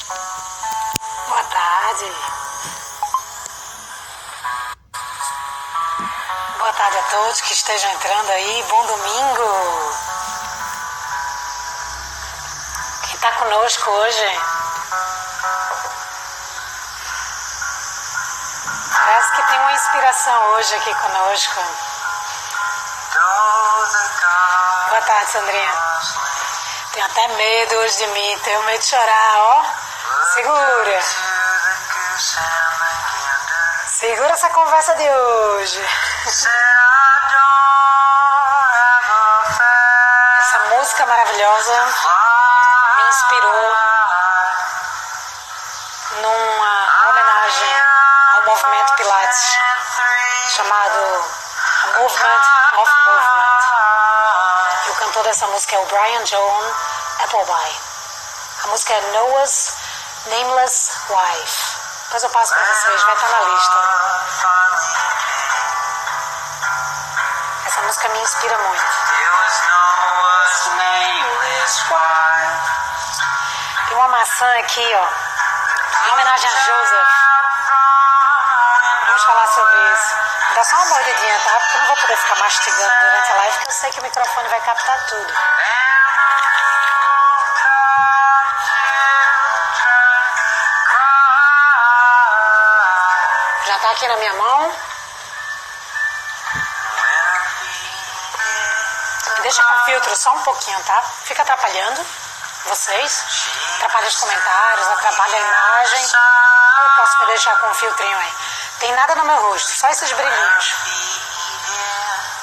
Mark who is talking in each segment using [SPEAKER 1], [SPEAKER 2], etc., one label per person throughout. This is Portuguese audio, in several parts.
[SPEAKER 1] Boa tarde. Boa tarde a todos que estejam entrando aí. Bom domingo. Quem está conosco hoje? Parece que tem uma inspiração hoje aqui conosco. Boa tarde, Sandrinha. Tenho até medo hoje de mim. Tenho medo de chorar, ó. Segura. Segura essa conversa de hoje. Essa música maravilhosa me inspirou numa homenagem ao movimento Pilates chamado Movement of Movement. E o cantor dessa música é o Brian Joan Appleby. A música é Noah's Nameless Wife. Depois eu passo para vocês, vai estar na lista. Essa música me inspira muito. Tem uma maçã aqui, ó, em homenagem a Joseph. Vamos falar sobre isso. Dá só uma mordidinha, tá? Porque eu não vou poder ficar mastigando durante a live, porque eu sei que o microfone vai captar tudo. Já tá aqui na minha mão. Me deixa com filtro só um pouquinho, tá? Fica atrapalhando vocês. Atrapalha os comentários, atrapalha a imagem. Eu posso me deixar com um filtrinho aí. Tem nada no meu rosto, só esses brilhinhos.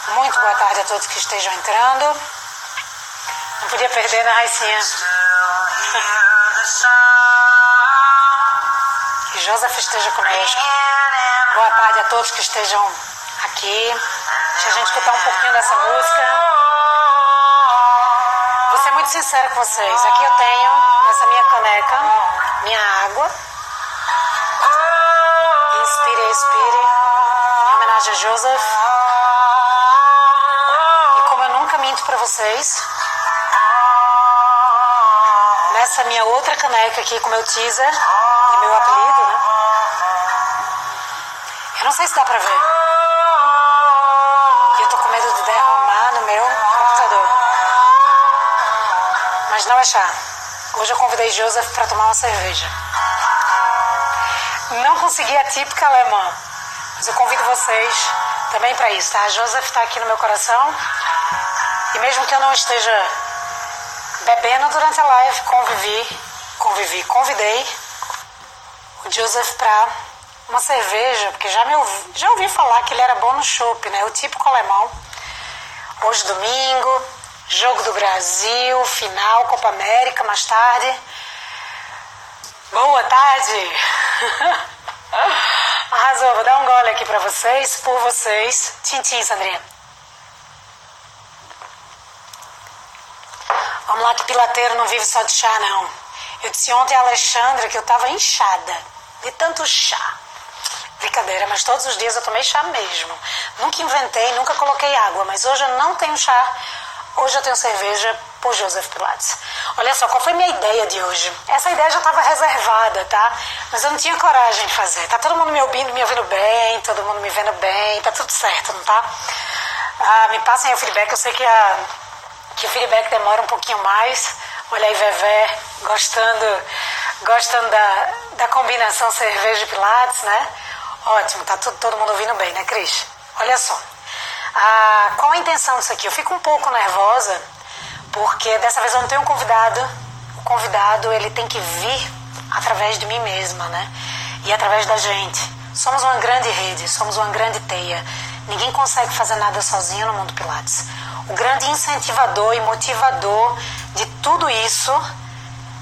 [SPEAKER 1] Muito boa tarde a todos que estejam entrando. Não podia perder, né, Raicinha? Que Joseph esteja conosco. Boa tarde a todos que estejam aqui. Deixa a gente escutar um pouquinho dessa música. Vou ser muito sincera com vocês. Aqui eu tenho, nessa minha caneca, minha água. Inspire, expire. Em homenagem a Joseph. E como eu nunca minto pra vocês, nessa minha outra caneca aqui com meu teaser e meu apelido, né? Eu não sei se dá pra ver. E eu tô com medo de derramar no meu computador. Mas não é chá. Hoje eu convidei Joseph pra tomar uma cerveja. Não consegui a típica alemã, mas eu convido vocês também para isso, tá? A Joseph está aqui no meu coração e mesmo que eu não esteja bebendo durante a live, convidei o Joseph para uma cerveja, porque já ouvi falar que ele era bom no chopp, né? O típico alemão. Hoje domingo, jogo do Brasil, final, Copa América, mais tarde. Boa tarde! Arrasou, vou dar um gole aqui pra vocês, por vocês. Tchim, Sandrinha. Vamos lá que pilateiro não vive só de chá, não. Eu disse ontem a Alexandra que eu tava inchada de tanto chá. Brincadeira, mas todos os dias eu tomei chá mesmo. Nunca inventei, nunca coloquei água, mas hoje eu não tenho chá. Hoje eu tenho cerveja por Joseph Pilates. Olha só, qual foi a minha ideia de hoje? Essa ideia já estava reservada, tá? Mas eu não tinha coragem de fazer. Tá todo mundo me ouvindo bem, todo mundo me vendo bem, tá tudo certo, não tá? Me passem aí o feedback, eu sei que o feedback demora um pouquinho mais. Olha aí, Vevé, gostando da combinação cerveja e Pilates, né? Ótimo, tá todo mundo ouvindo bem, né, Cris? Olha só. Qual a intenção disso aqui? Eu fico um pouco nervosa porque dessa vez eu não tenho um convidado. O convidado, ele tem que vir através de mim mesma, né? E através da gente. Somos uma grande rede, somos uma grande teia. Ninguém consegue fazer nada sozinho no mundo Pilates. O grande incentivador e motivador de tudo isso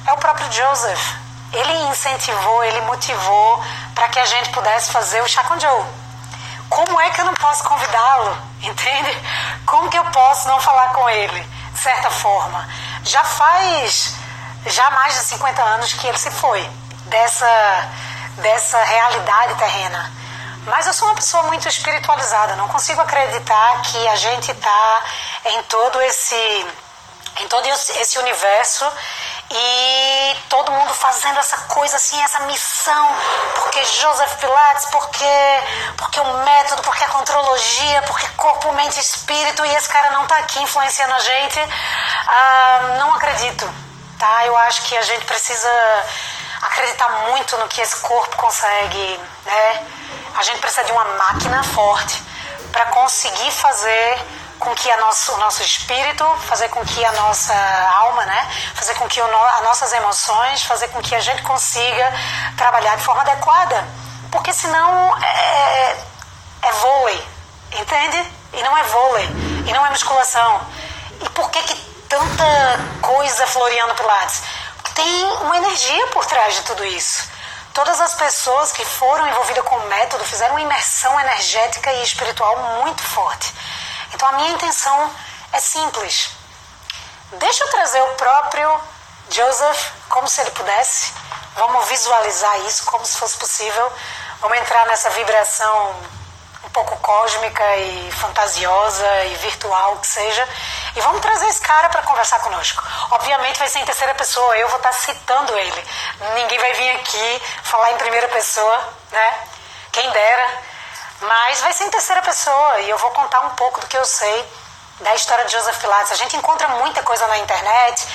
[SPEAKER 1] é o próprio Joseph. Ele incentivou, ele motivou para que a gente pudesse fazer o Chá com Joe. Como é que eu não posso convidá-lo? Entende? Como que eu posso não falar com ele? De certa forma. Já faz mais de 50 anos que ele se foi dessa realidade terrena. Mas eu sou uma pessoa muito espiritualizada. Não consigo acreditar que a gente está em todo esse universo E todo mundo fazendo essa coisa assim, essa missão, porque Joseph Pilates, porque o método, porque a contrologia, porque corpo, mente e espírito, e esse cara não tá aqui influenciando a gente. Não acredito, tá? Eu acho que a gente precisa acreditar muito no que esse corpo consegue, né? A gente precisa de uma máquina forte para conseguir fazer com que o nosso espírito, fazer com que a nossa alma, né? Fazer com que as nossas emoções, fazer com que a gente consiga trabalhar de forma adequada. Porque senão é vôlei, entende? E não é vôlei, e não é musculação. E por que tanta coisa floreando Pilates? Porque tem uma energia por trás de tudo isso. Todas as pessoas que foram envolvidas com o método fizeram uma imersão energética e espiritual muito forte. Então a minha intenção é simples. Deixa eu trazer o próprio Joseph, como se ele pudesse. Vamos visualizar isso como se fosse possível. Vamos entrar nessa vibração um pouco cósmica e fantasiosa e virtual que seja. E vamos trazer esse cara para conversar conosco. Obviamente vai ser em terceira pessoa, eu vou estar citando ele. Ninguém vai vir aqui falar em primeira pessoa, né? Quem dera. Mas vai ser em terceira pessoa e eu vou contar um pouco do que eu sei da história de Joseph Pilates. A gente encontra muita coisa na internet,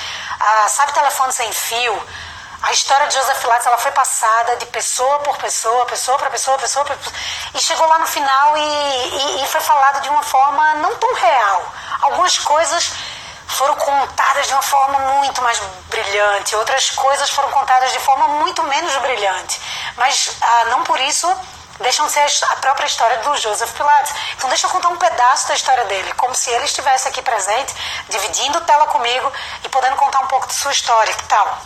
[SPEAKER 1] sabe, telefone sem fio. A história de Joseph Pilates, ela foi passada de pessoa por pessoa, pessoa para pessoa, e chegou lá no final e foi falado de uma forma não tão real. Algumas coisas foram contadas de uma forma muito mais brilhante, outras coisas foram contadas de forma muito menos brilhante, mas não por isso deixam de ser a própria história do Joseph Pilates. Então deixa eu contar um pedaço da história dele, como se ele estivesse aqui presente, dividindo tela comigo e podendo contar um pouco de sua história, que tal?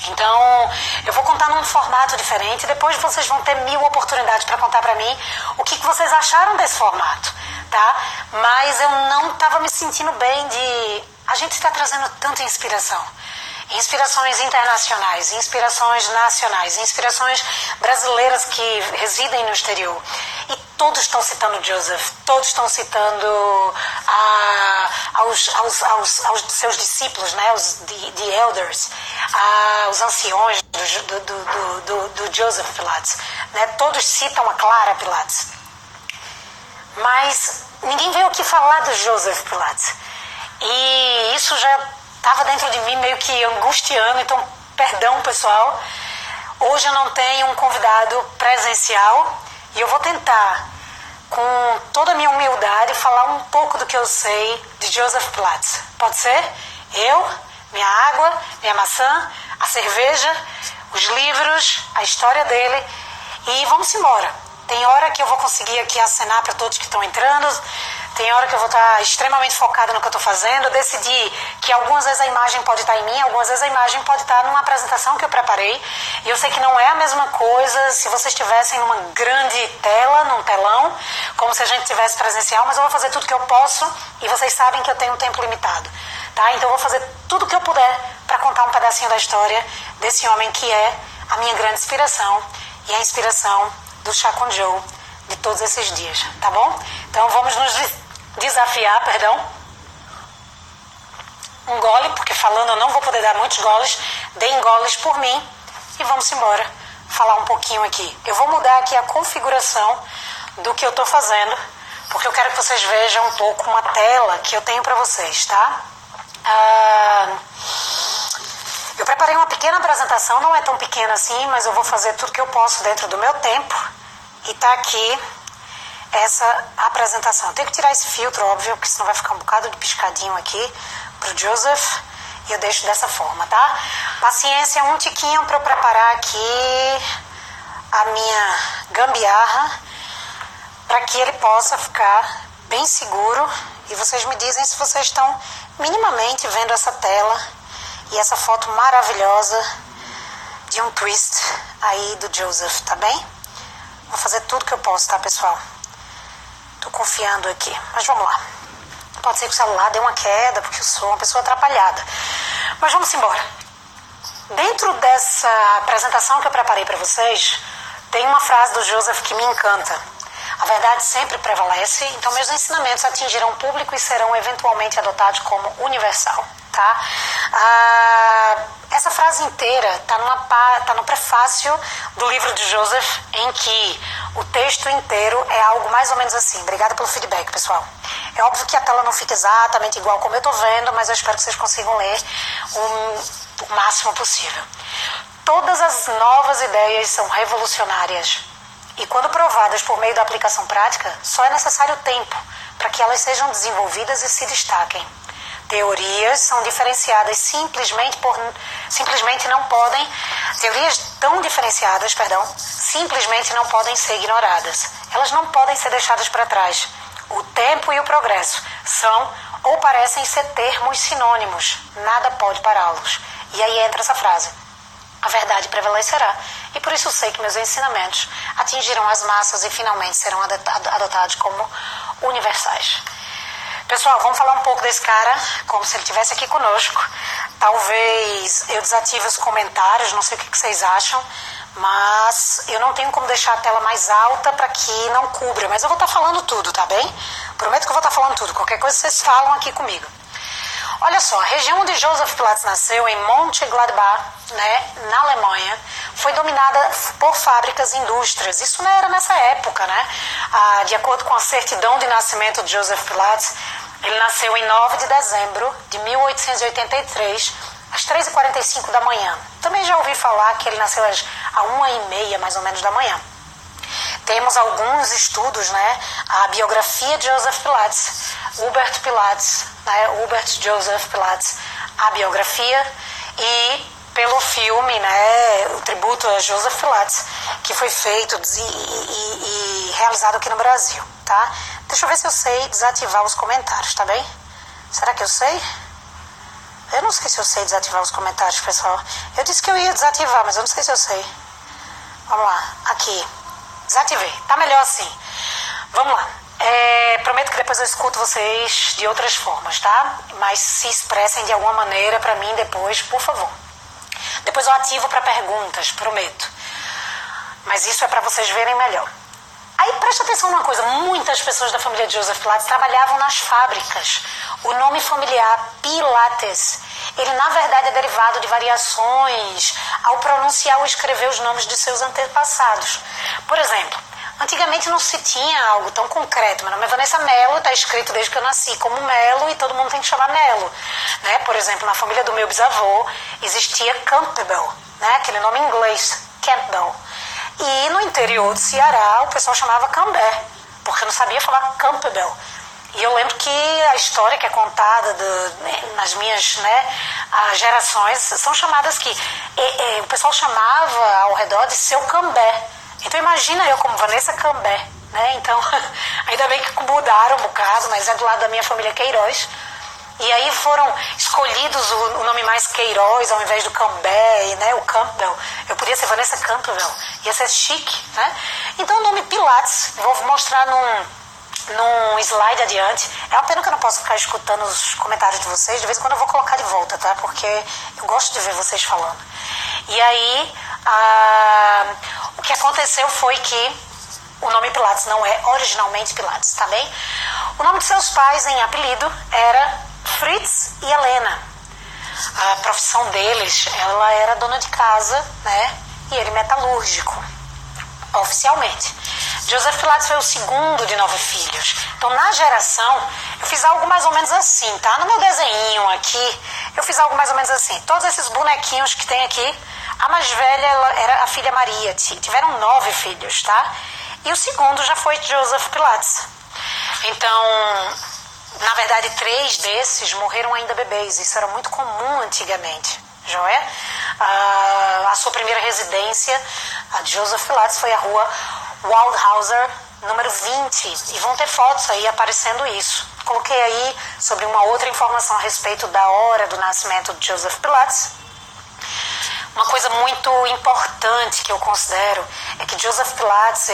[SPEAKER 1] Então, eu vou contar num formato diferente, depois vocês vão ter 1000 oportunidades para contar para mim o que vocês acharam desse formato, tá? Mas eu não estava me sentindo bem de... A gente está trazendo tanta inspiração. Inspirações internacionais, inspirações nacionais, inspirações brasileiras que residem no exterior. E todos estão citando Joseph, todos estão citando aos seus discípulos, né, os the elders, os anciões do Joseph Pilates. Né, todos citam a Clara Pilates. Mas ninguém veio aqui falar do Joseph Pilates. E isso já estava dentro de mim meio que angustiando, então perdão pessoal, hoje eu não tenho um convidado presencial e eu vou tentar, com toda a minha humildade, falar um pouco do que eu sei de Joseph Pilates. Pode ser? Eu, minha água, minha maçã, a cerveja, os livros, a história dele e vamos embora. Tem hora que eu vou conseguir aqui acenar para todos que estão entrando, tem hora que eu vou estar extremamente focada no que eu estou fazendo. Eu decidi que algumas vezes a imagem pode estar em mim, algumas vezes a imagem pode estar numa apresentação que eu preparei. E eu sei que não é a mesma coisa se vocês estivessem numa grande tela, num telão, como se a gente estivesse presencial, mas eu vou fazer tudo que eu posso e vocês sabem que eu tenho um tempo limitado. Tá? Então eu vou fazer tudo o que eu puder para contar um pedacinho da história desse homem que é a minha grande inspiração e a inspiração do Chá com Joe de todos esses dias, tá bom? Então vamos nos desafiar, um gole, porque falando eu não vou poder dar muitos goles, deem goles por mim e vamos embora falar um pouquinho aqui. Eu vou mudar aqui a configuração do que eu estou fazendo, porque eu quero que vocês vejam um pouco uma tela que eu tenho para vocês, tá? Eu preparei uma pequena apresentação, não é tão pequena assim, mas eu vou fazer tudo que eu posso dentro do meu tempo e tá aqui essa apresentação. Eu tenho que tirar esse filtro, óbvio, porque senão vai ficar um bocado de piscadinho aqui pro Joseph e eu deixo dessa forma, tá? Paciência, um tiquinho para eu preparar aqui a minha gambiarra para que ele possa ficar bem seguro e vocês me dizem se vocês estão minimamente vendo essa tela e essa foto maravilhosa de um twist aí do Joseph, tá bem? Vou fazer tudo que eu posso, tá, pessoal? Tô confiando aqui, mas vamos lá. Pode ser que o celular dê uma queda, porque eu sou uma pessoa atrapalhada. Mas vamos embora. Dentro dessa apresentação que eu preparei para vocês, tem uma frase do Joseph que me encanta. A verdade sempre prevalece, então meus ensinamentos atingirão o público e serão eventualmente adotados como universal, tá? Essa frase inteira está no prefácio do livro de Joseph, em que o texto inteiro é algo mais ou menos assim. Obrigada pelo feedback, pessoal. É óbvio que a tela não fica exatamente igual como eu estou vendo, mas eu espero que vocês consigam ler o máximo possível. Todas as novas ideias são revolucionárias e, quando provadas por meio da aplicação prática, só é necessário tempo para que elas sejam desenvolvidas e se destaquem. Teorias são diferenciadas simplesmente não podem, teorias tão diferenciadas, simplesmente não podem ser ignoradas. Elas não podem ser deixadas para trás. O tempo e o progresso são ou parecem ser termos sinônimos. Nada pode pará-los. E aí entra essa frase: a verdade prevalecerá. E por isso sei que meus ensinamentos atingirão as massas e finalmente serão adotados como universais. Pessoal, vamos falar um pouco desse cara, como se ele estivesse aqui conosco. Talvez eu desative os comentários, não sei o que vocês acham, mas eu não tenho como deixar a tela mais alta para que não cubra. Mas eu vou estar falando tudo, tá bem? Prometo que eu vou estar falando tudo. Qualquer coisa vocês falam aqui comigo. Olha só, a região onde Joseph Pilates nasceu, em Mönchengladbach, né, na Alemanha, foi dominada por fábricas e indústrias. Isso não era nessa época, né? De acordo com a certidão de nascimento de Joseph Pilates, ele nasceu em 9 de dezembro de 1883, às 3h45 da manhã. Também já ouvi falar que ele nasceu às 1h30, mais ou menos, da manhã. Temos alguns estudos, né? A biografia de Joseph Pilates, Hubert Pilates, né? Hubert Joseph Pilates, a biografia, e pelo filme, né? O tributo a Joseph Pilates, que foi feito e realizado aqui no Brasil, tá? Deixa eu ver se eu sei desativar os comentários, tá bem? Será que eu sei? Eu não sei se eu sei desativar os comentários, pessoal. Eu disse que eu ia desativar, mas eu não sei se eu sei. Vamos lá, aqui. Desativei, tá melhor assim. Vamos lá. Prometo que depois eu escuto vocês de outras formas, tá? Mas se expressem de alguma maneira para mim depois, por favor. Depois eu ativo para perguntas, prometo. Mas isso é para vocês verem melhor. Aí preste atenção numa coisa, muitas pessoas da família de Joseph Pilates trabalhavam nas fábricas. O nome familiar Pilates, ele na verdade é derivado de variações ao pronunciar ou escrever os nomes de seus antepassados. Por exemplo, antigamente não se tinha algo tão concreto. Meu nome é Vanessa Mello, está escrito desde que eu nasci como Mello e todo mundo tem que chamar Mello, né? Por exemplo, na família do meu bisavô existia Campbell, né? Aquele nome em inglês, Campbell. E no interior do Ceará o pessoal chamava Cambé, porque não sabia falar Campbell. E eu lembro que a história que é contada nas minhas, né, gerações são chamadas que o pessoal chamava ao redor de seu Cambé. Então imagina eu como Vanessa Cambé, né? Então ainda bem que mudaram um bocado, mas é do lado da minha família Queiroz. E aí foram escolhidos o nome mais Queiroz ao invés do Cambé, né, o Campbell. Eu podia ser Vanessa Campbell, ia ser chique, né? Então o nome Pilates, vou mostrar num slide adiante. É uma pena que eu não posso ficar escutando os comentários de vocês. De vez em quando eu vou colocar de volta, tá? Porque eu gosto de ver vocês falando. E aí, o que aconteceu foi que o nome Pilates não é originalmente Pilates, tá bem? O nome de seus pais em apelido era Fritz e Helena. A profissão deles, ela era dona de casa, né? E ele metalúrgico, oficialmente. Joseph Pilates foi o segundo de 9 filhos. Então, na geração, eu fiz algo mais ou menos assim, tá? No meu desenho aqui, eu fiz algo mais ou menos assim. Todos esses bonequinhos que tem aqui, a mais velha ela era a filha Maria. Tiveram 9 filhos, tá? E o segundo já foi Joseph Pilates. Então, na verdade, 3 desses morreram ainda bebês. Isso era muito comum antigamente, joia? A sua primeira residência, a de Joseph Pilates, foi a rua Waldhauser, número 20. E vão ter fotos aí aparecendo isso. Coloquei aí sobre uma outra informação a respeito da hora do nascimento de Joseph Pilates. Uma coisa muito importante que eu considero é que Joseph Pilates,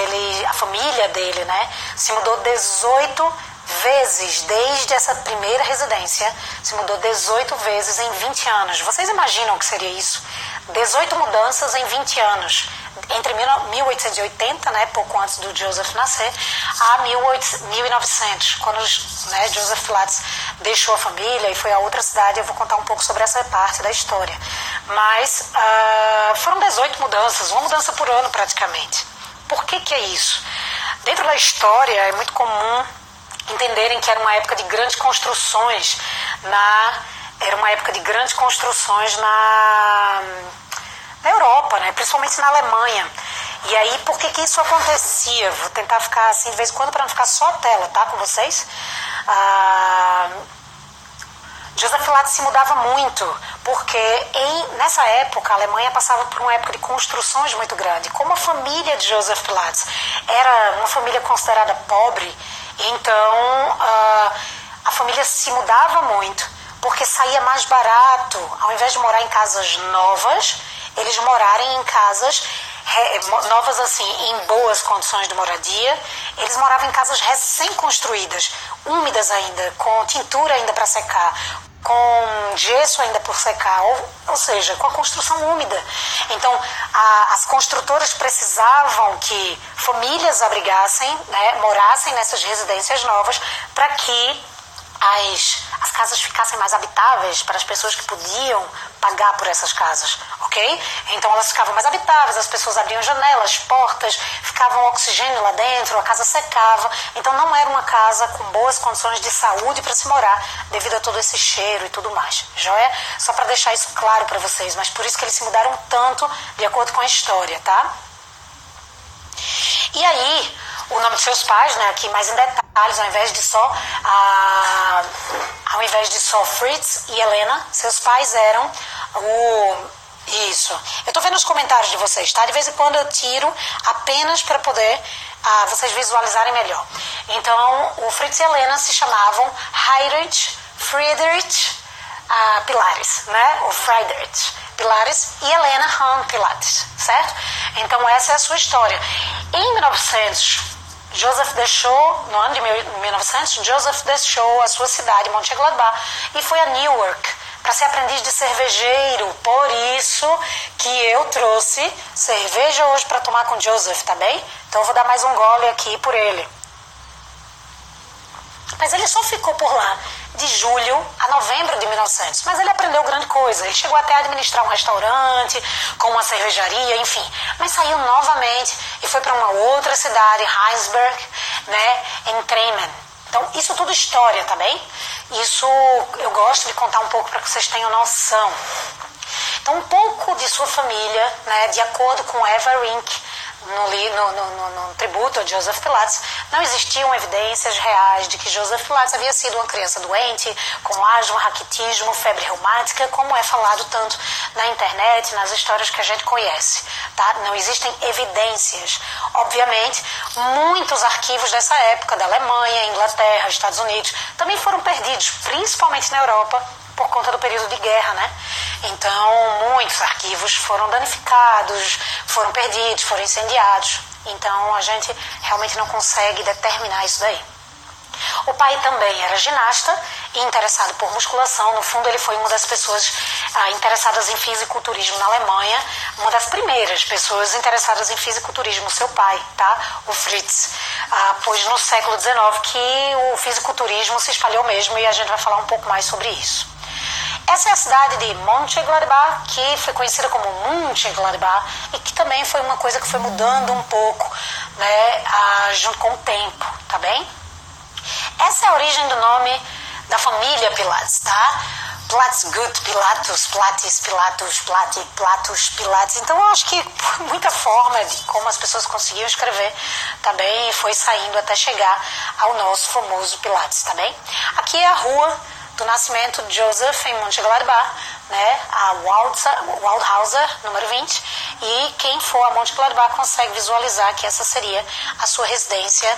[SPEAKER 1] a família dele, né, se mudou 18 vezes desde essa primeira residência, se mudou 18 vezes em 20 anos. Vocês imaginam o que seria isso? 18 mudanças em 20 anos. Entre 1880, né, pouco antes do Joseph nascer, a 1900, quando, né, Joseph Pilates deixou a família e foi a outra cidade. Eu vou contar um pouco sobre essa parte da história. mas foram 18 mudanças, uma mudança por ano praticamente. Por que é isso? Dentro da história é muito comum entenderem que era uma época de grandes construções na Europa, né? Principalmente na Alemanha. E aí, por que isso acontecia? Vou tentar ficar assim de vez em quando para não ficar só a tela, tá, com vocês? Joseph Pilates se mudava muito, porque nessa época a Alemanha passava por uma época de construções muito grande. Como a família de Joseph Pilates era uma família considerada pobre, então a família se mudava muito, porque saía mais barato, ao invés de morar em casas novas, eles morarem em casas novas assim, em boas condições de moradia. Eles moravam em casas recém-construídas, úmidas ainda, com tintura ainda para secar, com gesso ainda por secar, ou seja, com a construção úmida. Então, as construtoras precisavam que famílias abrigassem, né, morassem nessas residências novas, para que as casas ficassem mais habitáveis para as pessoas que podiam pagar por essas casas, ok? Então elas ficavam mais habitáveis, as pessoas abriam janelas, portas, ficavam oxigênio lá dentro, a casa secava. Então não era uma casa com boas condições de saúde para se morar, devido a todo esse cheiro e tudo mais, joia? Só para deixar isso claro para vocês, mas por isso que eles se mudaram tanto de acordo com a história, tá? E aí, o nome de seus pais, né, aqui mais em detalhes, ao invés de só Fritz e Helena, seus pais eram Isso. Eu tô vendo os comentários de vocês, tá? De vez em quando eu tiro apenas para poder vocês visualizarem melhor. Então, o Fritz e Helena se chamavam Heinrich Friedrich Pilates, né? O Friedrich Pilates e Helena Hahn Pilates, certo? Então, essa é a sua história. Em 1900, no ano de 1900, Joseph deixou a sua cidade, Mönchengladbach, e foi a Newark para ser aprendiz de cervejeiro. Por isso que eu trouxe cerveja hoje para tomar com Joseph, tá bem? Então eu vou dar mais um gole aqui por ele. Mas ele só ficou por lá de julho a novembro de 1900. Mas ele aprendeu grande coisa. Ele chegou até a administrar um restaurante, com uma cervejaria, enfim. Mas saiu novamente e foi para uma outra cidade, Heinsberg, né, em Bremen. Então, isso tudo história, tá bem? Isso eu gosto de contar um pouco para que vocês tenham noção. Então, um pouco de sua família, né, de acordo com Eva Rink, no tributo a Joseph Pilates, não existiam evidências reais de que Joseph Pilates havia sido uma criança doente, com asma, raquitismo, febre reumática, como é falado tanto na internet, nas histórias que a gente conhece, tá? Não existem evidências. Obviamente, muitos arquivos dessa época, da Alemanha, Inglaterra, Estados Unidos, também foram perdidos, principalmente na Europa, por conta do período de guerra, né? Então, muitos arquivos foram danificados, foram perdidos, foram incendiados. Então, a gente realmente não consegue determinar isso daí. O pai também era ginasta e interessado por musculação. No fundo, ele foi uma das pessoas interessadas em fisiculturismo na Alemanha, uma das primeiras pessoas interessadas em fisiculturismo, seu pai, tá? O Fritz. Pois no século XIX que o fisiculturismo se espalhou mesmo, e a gente vai falar um pouco mais sobre isso. Essa é a cidade de Mönchengladbach, que foi conhecida como Mönchengladbach, e que também foi uma coisa que foi mudando um pouco, né, junto com o tempo, tá bem? Essa é a origem do nome da família Pilates, tá? Platzgut, Pilatus, Platis, Pilatus, Platus, Pilates. Então eu acho que muita forma de como as pessoas conseguiam escrever, tá bem? E foi saindo até chegar ao nosso famoso Pilates, tá bem? Aqui é a rua do nascimento de Joseph em Mönchengladbach, né, a Waldhauser, número 20, e quem for a Mönchengladbach consegue visualizar que essa seria a sua residência,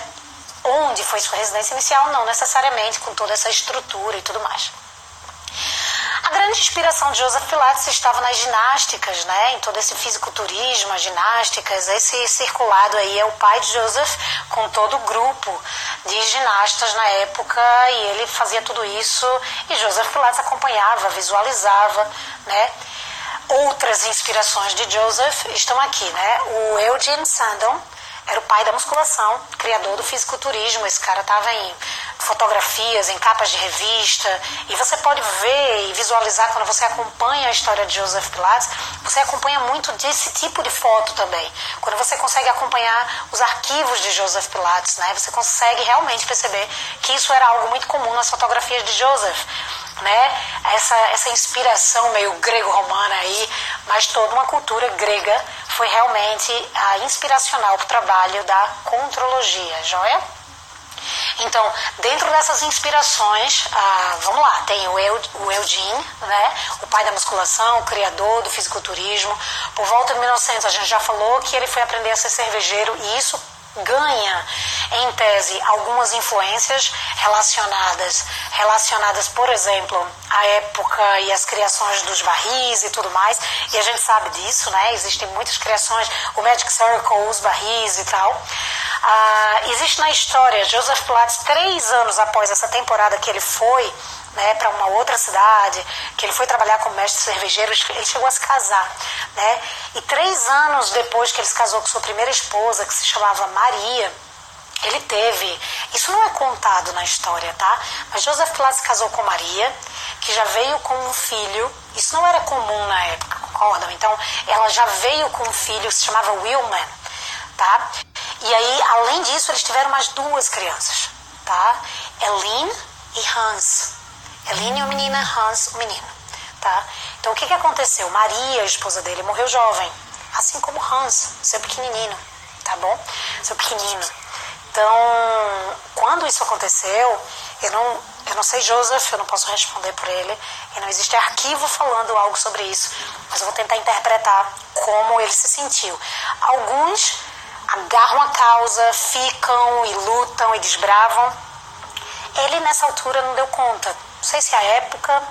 [SPEAKER 1] onde foi sua residência inicial, não necessariamente com toda essa estrutura e tudo mais. A grande inspiração de Joseph Pilates estava nas ginásticas, né? Em todo esse fisiculturismo, as ginásticas. Esse circulado aí é o pai de Joseph, com todo o grupo de ginastas na época, e ele fazia tudo isso, e Joseph Pilates acompanhava, visualizava, né? Outras inspirações de Joseph estão aqui, né? O Eugene Sandon era o pai da musculação, criador do fisiculturismo. Esse cara estava em fotografias, em capas de revista, e você pode ver e visualizar quando você acompanha a história de Joseph Pilates, você acompanha muito desse tipo de foto também. Quando você consegue acompanhar os arquivos de Joseph Pilates, né, você consegue realmente perceber que isso era algo muito comum nas fotografias de Joseph, né? Essa inspiração meio grego-romana aí, mas toda uma cultura grega foi realmente inspiracional para o trabalho da contrologia, joia? Então, dentro dessas inspirações, vamos lá, tem o Eugene, né, o pai da musculação, o criador do fisiculturismo. Por volta de 1900, a gente já falou que ele foi aprender a ser cervejeiro, e isso ganha, em tese, algumas influências relacionadas, por exemplo, à época e às criações dos barris e tudo mais, e a gente sabe disso, né? Existem muitas criações, o Magic Circle, os barris e tal. Existe na história, Joseph Pilates, 3 anos após essa temporada que ele foi, né, para uma outra cidade, que ele foi trabalhar como mestre cervejeiro, ele chegou a se casar, né? E 3 anos depois que ele se casou com sua primeira esposa, que se chamava Maria, ele teve, isso não é contado na história, tá? Mas Joseph Pilates se casou com Maria, que já veio com um filho. Isso não era comum na época, concordam? Então, ela já veio com um filho que se chamava Wilman, tá? E aí, além disso, eles tiveram mais 2 crianças, tá? Eline e Hans. Eline, o menino, Hans, o menino, tá? Então, o que aconteceu? Maria, a esposa dele, morreu jovem, assim como Hans, seu pequenininho, tá bom? Seu pequenino. Então, quando isso aconteceu, eu não sei Joseph, eu não posso responder por ele, e não existe arquivo falando algo sobre isso, mas eu vou tentar interpretar como ele se sentiu. Alguns agarram a causa, ficam e lutam e desbravam. Ele, nessa altura, não deu conta. Não sei se a época,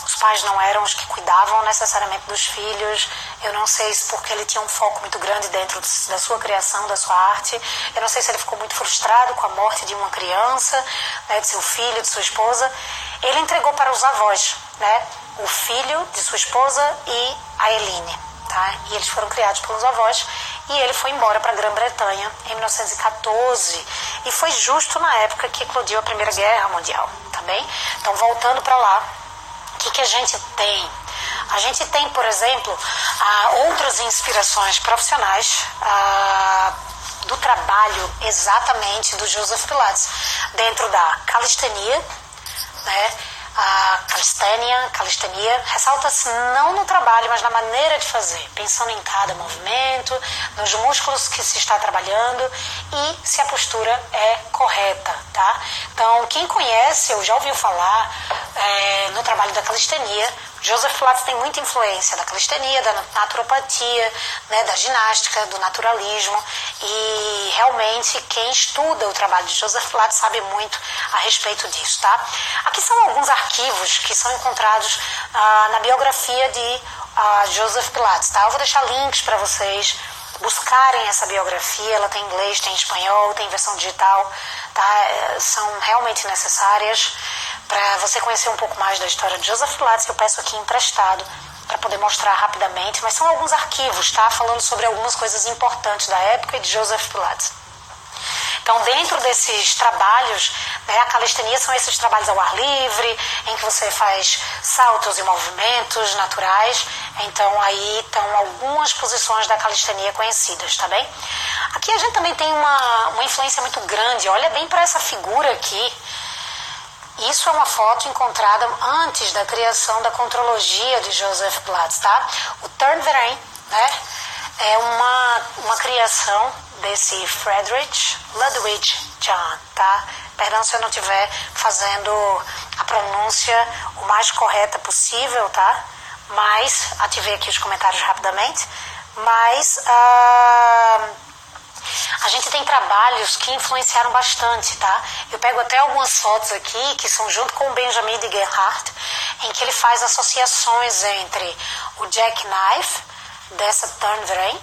[SPEAKER 1] os pais não eram os que cuidavam necessariamente dos filhos. Eu não sei se porque ele tinha um foco muito grande dentro da sua criação, da sua arte. Eu não sei se ele ficou muito frustrado com a morte de uma criança, né, de seu filho, de sua esposa. Ele entregou para os avós, né, o filho de sua esposa e a Eline, tá? E eles foram criados pelos avós. E ele foi embora para a Grã-Bretanha em 1914, e foi justo na época que eclodiu a Primeira Guerra Mundial, tá bem? Então, voltando para lá, o que a gente tem? A gente tem, por exemplo, outras inspirações profissionais do trabalho exatamente do Joseph Pilates, dentro da calistenia, né? A calistenia, ressalta-se não no trabalho, mas na maneira de fazer, pensando em cada movimento, nos músculos que se está trabalhando e se a postura é correta, tá? Então, quem conhece ou já ouviu falar no trabalho da calistenia, Joseph Pilates tem muita influência da calistenia, da naturopatia, né, da ginástica, do naturalismo, e realmente quem estuda o trabalho de Joseph Pilates sabe muito a respeito disso, tá? Aqui são alguns arquivos que são encontrados na biografia de Joseph Pilates, tá? Eu vou deixar links para vocês buscarem essa biografia. Ela tem em inglês, tem em espanhol, tem em versão digital, tá? São realmente necessárias para você conhecer um pouco mais da história de Joseph Pilates. Eu peço aqui emprestado para poder mostrar rapidamente, mas são alguns arquivos, tá? Falando sobre algumas coisas importantes da época e de Joseph Pilates. Então, dentro desses trabalhos, né, a calistenia são esses trabalhos ao ar livre, em que você faz saltos e movimentos naturais. Então, aí estão algumas posições da calistenia conhecidas, tá bem? Aqui a gente também tem uma influência muito grande. Olha bem para essa figura aqui. Isso é uma foto encontrada antes da criação da contrologia de Joseph Pilates, tá? O Turnverein, né, é uma criação desse Friedrich Ludwig Jahn, tá? Perdão se eu não estiver fazendo a pronúncia o mais correta possível, tá? Mas, ativei aqui os comentários rapidamente, mas a gente tem trabalhos que influenciaram bastante, tá? Eu pego até algumas fotos aqui que são junto com o Benjamin de Gerhardt, em que ele faz associações entre o Jackknife, dessa Turnverein,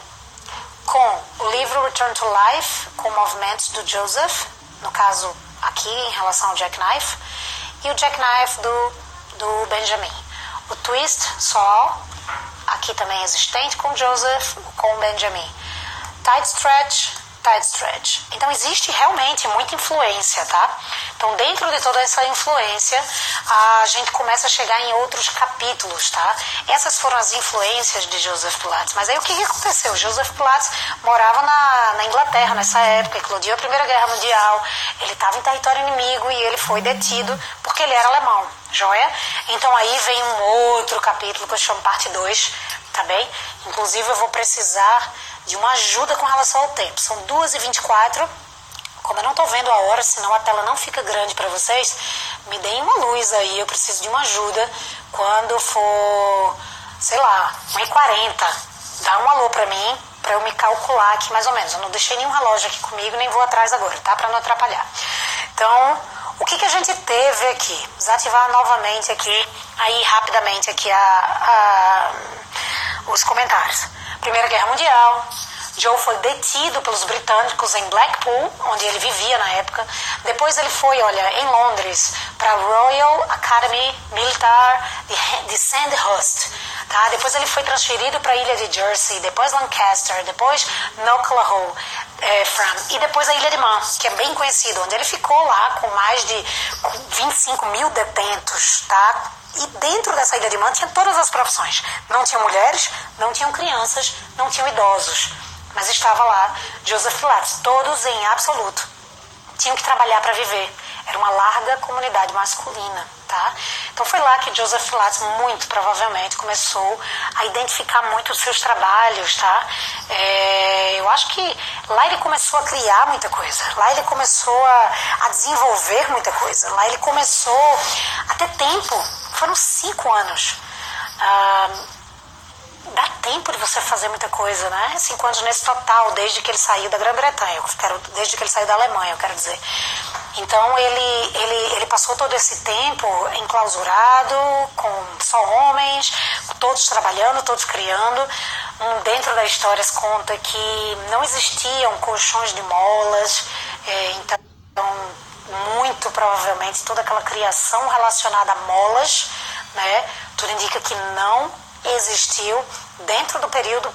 [SPEAKER 1] com o livro Return to Life, com movimentos do Joseph, no caso aqui em relação ao Jackknife, e o Jackknife do Benjamin. O Twist só, aqui também existente com Joseph, com Benjamin. Tight Stretch, Tide Stretch. Então existe realmente muita influência, tá? Então dentro de toda essa influência, a gente começa a chegar em outros capítulos, tá? Essas foram as influências de Joseph Pilates. Mas aí o que aconteceu? Joseph Pilates morava na Inglaterra nessa época, eclodiu a Primeira Guerra Mundial, ele estava em território inimigo e ele foi detido porque ele era alemão, joia? Então aí vem um outro capítulo que eu chamo parte 2, tá bem? Inclusive eu vou precisar de uma ajuda com relação ao tempo. São 2h24. Como eu não estou vendo a hora, senão a tela não fica grande para vocês, me deem uma luz aí, eu preciso de uma ajuda. Quando for, sei lá, 1h40, dá um alô para mim, para eu me calcular aqui mais ou menos. Eu não deixei nenhum relógio aqui comigo, nem vou atrás agora, tá? Para não atrapalhar. Então, o que a gente teve aqui? Desativar novamente aqui, aí rapidamente aqui os comentários. Primeira Guerra Mundial, Joe foi detido pelos britânicos em Blackpool, onde ele vivia na época. Depois ele foi, olha, em Londres, para a Royal Academy Militar de Sandhurst. Tá? Depois ele foi transferido para a ilha de Jersey, depois Lancaster, depois Nucleho, e depois a Ilha de Man, que é bem conhecido, onde ele ficou lá com mais de 25 mil detentos, tá? E dentro dessa Ilha de Man tinha todas as profissões. Não tinham mulheres, não tinham crianças, não tinham idosos. Mas estava lá Joseph Pilates, todos em absoluto. Tinham que trabalhar para viver. Era uma larga comunidade masculina, tá? Então foi lá que Joseph Pilates, muito provavelmente, começou a identificar muito os seus trabalhos, tá? Eu acho que lá ele começou a criar muita coisa. Lá ele começou a desenvolver muita coisa. Lá ele começou a ter tempo. Foram 5 anos. Dá tempo de você fazer muita coisa, né? 5 anos nesse total, desde que ele saiu da Grã-Bretanha, desde que ele saiu da Alemanha, eu quero dizer. Então ele passou todo esse tempo enclausurado, com só homens, todos trabalhando, todos criando. Dentro da história se conta que não existiam colchões de molas, então muito provavelmente toda aquela criação relacionada a molas, né? Tudo indica que não existiu dentro do período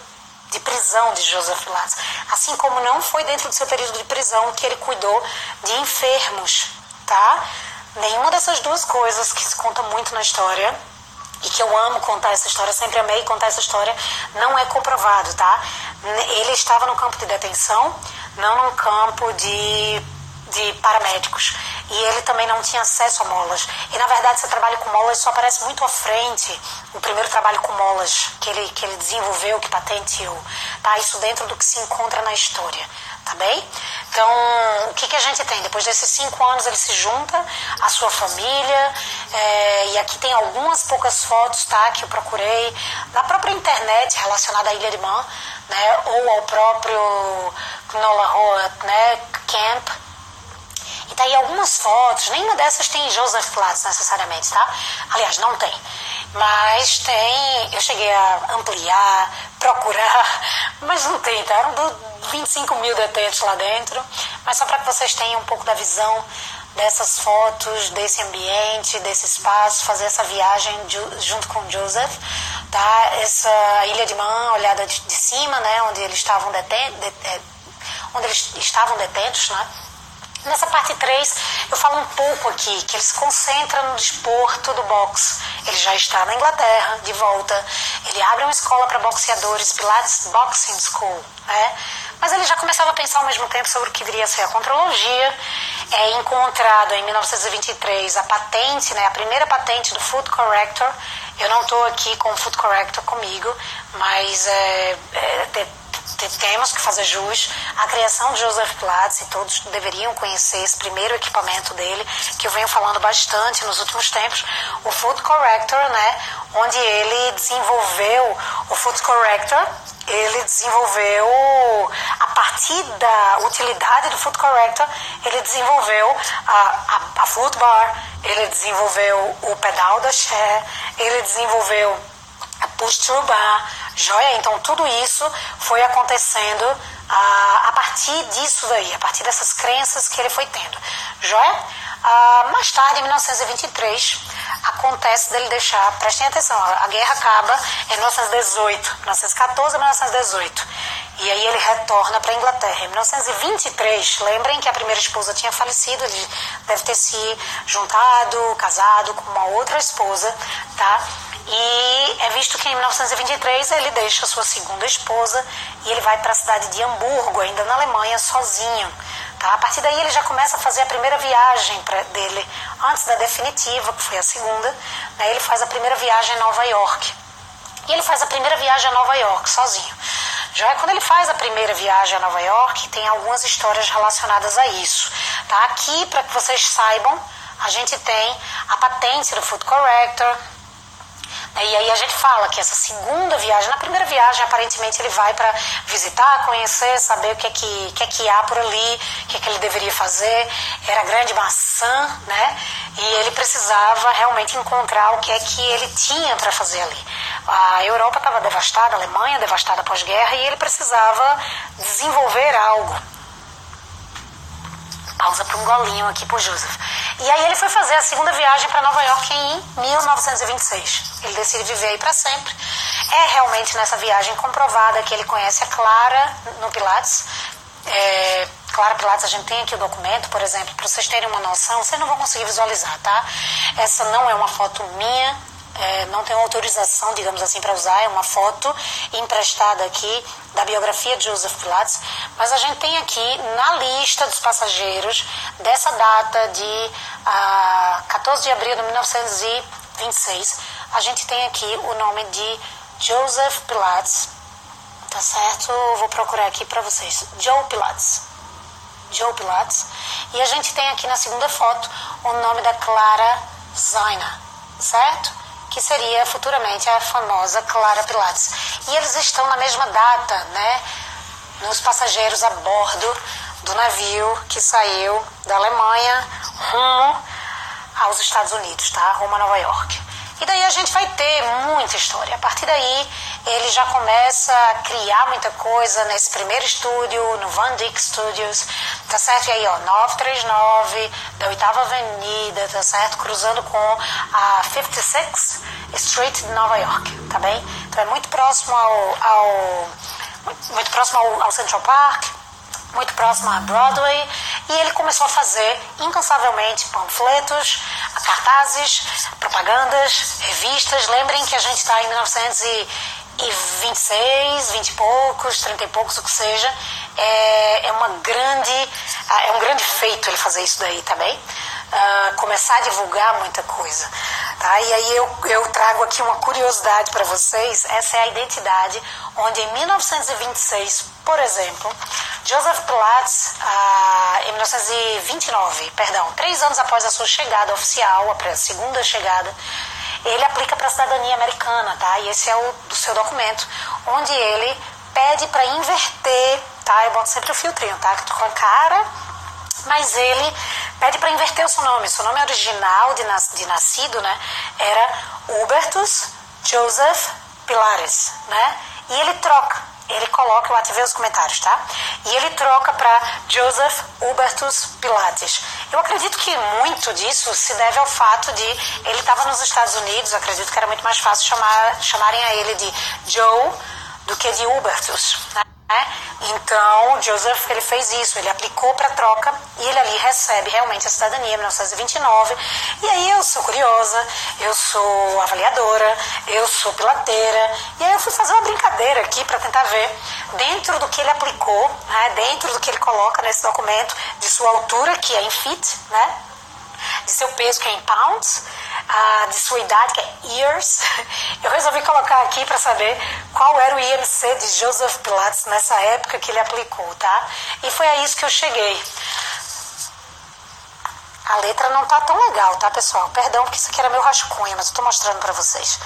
[SPEAKER 1] de prisão de Joseph Pilates, assim como não foi dentro do seu período de prisão que ele cuidou de enfermos, tá? Nenhuma dessas duas coisas que se conta muito na história, e que eu amo contar essa história, sempre amei contar essa história, não é comprovado, tá? Ele estava no campo de detenção, não num campo de paramédicos, e ele também não tinha acesso a molas. E na verdade esse trabalho com molas só aparece muito à frente, o primeiro trabalho com molas que ele desenvolveu, que patenteou, tá? Isso dentro do que se encontra na história, tá bem? Então, o que a gente tem? Depois desses 5 anos ele se junta à sua família, e aqui tem algumas poucas fotos, tá? Que eu procurei na própria internet relacionada à Ilha de Man, né? Ou ao próprio Knolahoa, né? Camp. E tá aí algumas fotos, nenhuma dessas tem Joseph Pilates necessariamente, tá? Aliás, não tem. Mas tem, eu cheguei a ampliar, procurar, mas não tem, tá? Eram 25 mil detentos lá dentro. Mas só para que vocês tenham um pouco da visão dessas fotos, desse ambiente, desse espaço, fazer essa viagem junto com Joseph, tá? Essa Ilha de Man, olhada de cima, né? Onde eles estavam detentos, né? Nessa parte 3, eu falo um pouco aqui que ele se concentra no desporto do boxe. Ele já está na Inglaterra, de volta. Ele abre uma escola para boxeadores, Pilates Boxing School, né? Mas ele já começava a pensar ao mesmo tempo sobre o que viria a ser a contrologia. É encontrado em 1923 a patente, né, a primeira patente do Foot Corrector. Eu não estou aqui com o Foot Corrector comigo, mas temos que fazer jus à criação de Joseph Pilates, e todos deveriam conhecer esse primeiro equipamento dele, que eu venho falando bastante nos últimos tempos, o Foot Corrector, né, onde ele desenvolveu o Foot Corrector. Ele desenvolveu, a partir da utilidade do Foot Corrector, ele desenvolveu a Foot Bar, ele desenvolveu o pedal da chair, ele desenvolveu a Push-Through Bar, joia? Então tudo isso foi acontecendo a partir disso daí, a partir dessas crenças que ele foi tendo, joia? Mais tarde, em 1923, acontece dele deixar, prestem atenção, a guerra acaba em 1918, 1914 a 1918. E aí ele retorna para a Inglaterra. Em 1923, lembrem que a primeira esposa tinha falecido, ele deve ter se juntado, casado com uma outra esposa, tá? E é visto que em 1923 ele deixa sua segunda esposa e ele vai para a cidade de Hamburgo, ainda na Alemanha, sozinho. Tá? A partir daí ele já começa a fazer a primeira viagem dele, antes da definitiva, que foi a segunda, né? Ele faz a primeira viagem a Nova York. E ele faz a primeira viagem a Nova York sozinho. Já quando ele faz a primeira viagem a Nova York, tem algumas histórias relacionadas a isso. Tá? Aqui, para que vocês saibam, a gente tem a patente do Food Corrector. E aí a gente fala que essa segunda viagem, na primeira viagem aparentemente ele vai para visitar, conhecer, saber o que é que há por ali, o que é que ele deveria fazer. Era a grande maçã, né? E ele precisava realmente encontrar o que é que ele tinha para fazer ali. A Europa estava devastada, a Alemanha devastada pós-guerra, e ele precisava desenvolver algo. Pausa para um golinho aqui pro Joseph. E aí ele foi fazer a segunda viagem para Nova York em 1926. Ele decide viver aí para sempre. É realmente nessa viagem comprovada que ele conhece a Clara no Pilates. Clara Pilates, a gente tem aqui o documento, por exemplo, para vocês terem uma noção, vocês não vão conseguir visualizar, tá? Essa não é uma foto minha. Não tenho autorização, digamos assim, para usar, é uma foto emprestada aqui da biografia de Joseph Pilates, mas a gente tem aqui na lista dos passageiros dessa data de 14 de abril de 1926, a gente tem aqui o nome de Joseph Pilates, tá certo? Vou procurar aqui para vocês, Joe Pilates, e a gente tem aqui na segunda foto o nome da Clara Zaina, certo? Que seria futuramente a famosa Clara Pilates. E eles estão na mesma data, né? Nos passageiros a bordo do navio que saiu da Alemanha rumo aos Estados Unidos, tá? Rumo a Nova York. E daí a gente vai ter muita história. A partir daí, ele já começa a criar muita coisa nesse primeiro estúdio, no Van Dyck Studios, tá certo? E aí, ó, 939, da 8ª Avenida, tá certo? Cruzando com a 56th Street de Nova York, tá bem? Então é muito próximo ao Central Park, muito próximo a Broadway, e ele começou a fazer incansavelmente panfletos, cartazes, propagandas, revistas. Lembrem que a gente está em 1926, 20 e poucos, 30 e poucos, o que seja. É um grande feito ele fazer isso daí, tá bem? Começar a divulgar muita coisa. Tá? E aí eu trago aqui uma curiosidade para vocês. Essa é a identidade onde em 1926, por exemplo, Joseph Pilates, em 1929, 3 anos após a sua chegada oficial, a segunda chegada, ele aplica para a cidadania americana, tá? E esse é o seu documento, onde ele pede para inverter, tá? Eu boto sempre o filtrinho, tá? Que eu tô com a cara, mas ele pede para inverter o seu nome. Seu nome original de nascido, né, era Hubertus Joseph Pilates, né? E ele troca, ele coloca, eu ativei os comentários, tá? E ele troca para Joseph Hubertus Pilates. Eu acredito que muito disso se deve ao fato de ele estava nos Estados Unidos, eu acredito que era muito mais fácil chamarem a ele de Joe do que de Hubertus, né? Então, Joseph, ele fez isso, ele aplicou para troca e ele ali recebe realmente a cidadania em 1929. E aí eu sou curiosa, eu sou avaliadora, eu sou pilateira, e aí eu fui fazer uma brincadeira aqui para tentar ver, dentro do que ele aplicou, né, dentro do que ele coloca nesse documento, de sua altura, que é em feet, né, de seu peso, que é em pounds, de sua idade, que é years. Eu resolvi colocar aqui para saber qual era o IMC de Joseph Pilates nessa época que ele aplicou, tá? E foi a isso que eu cheguei. A letra não tá tão legal, tá, pessoal? Perdão, porque isso aqui era meu rascunho, mas eu tô mostrando para vocês.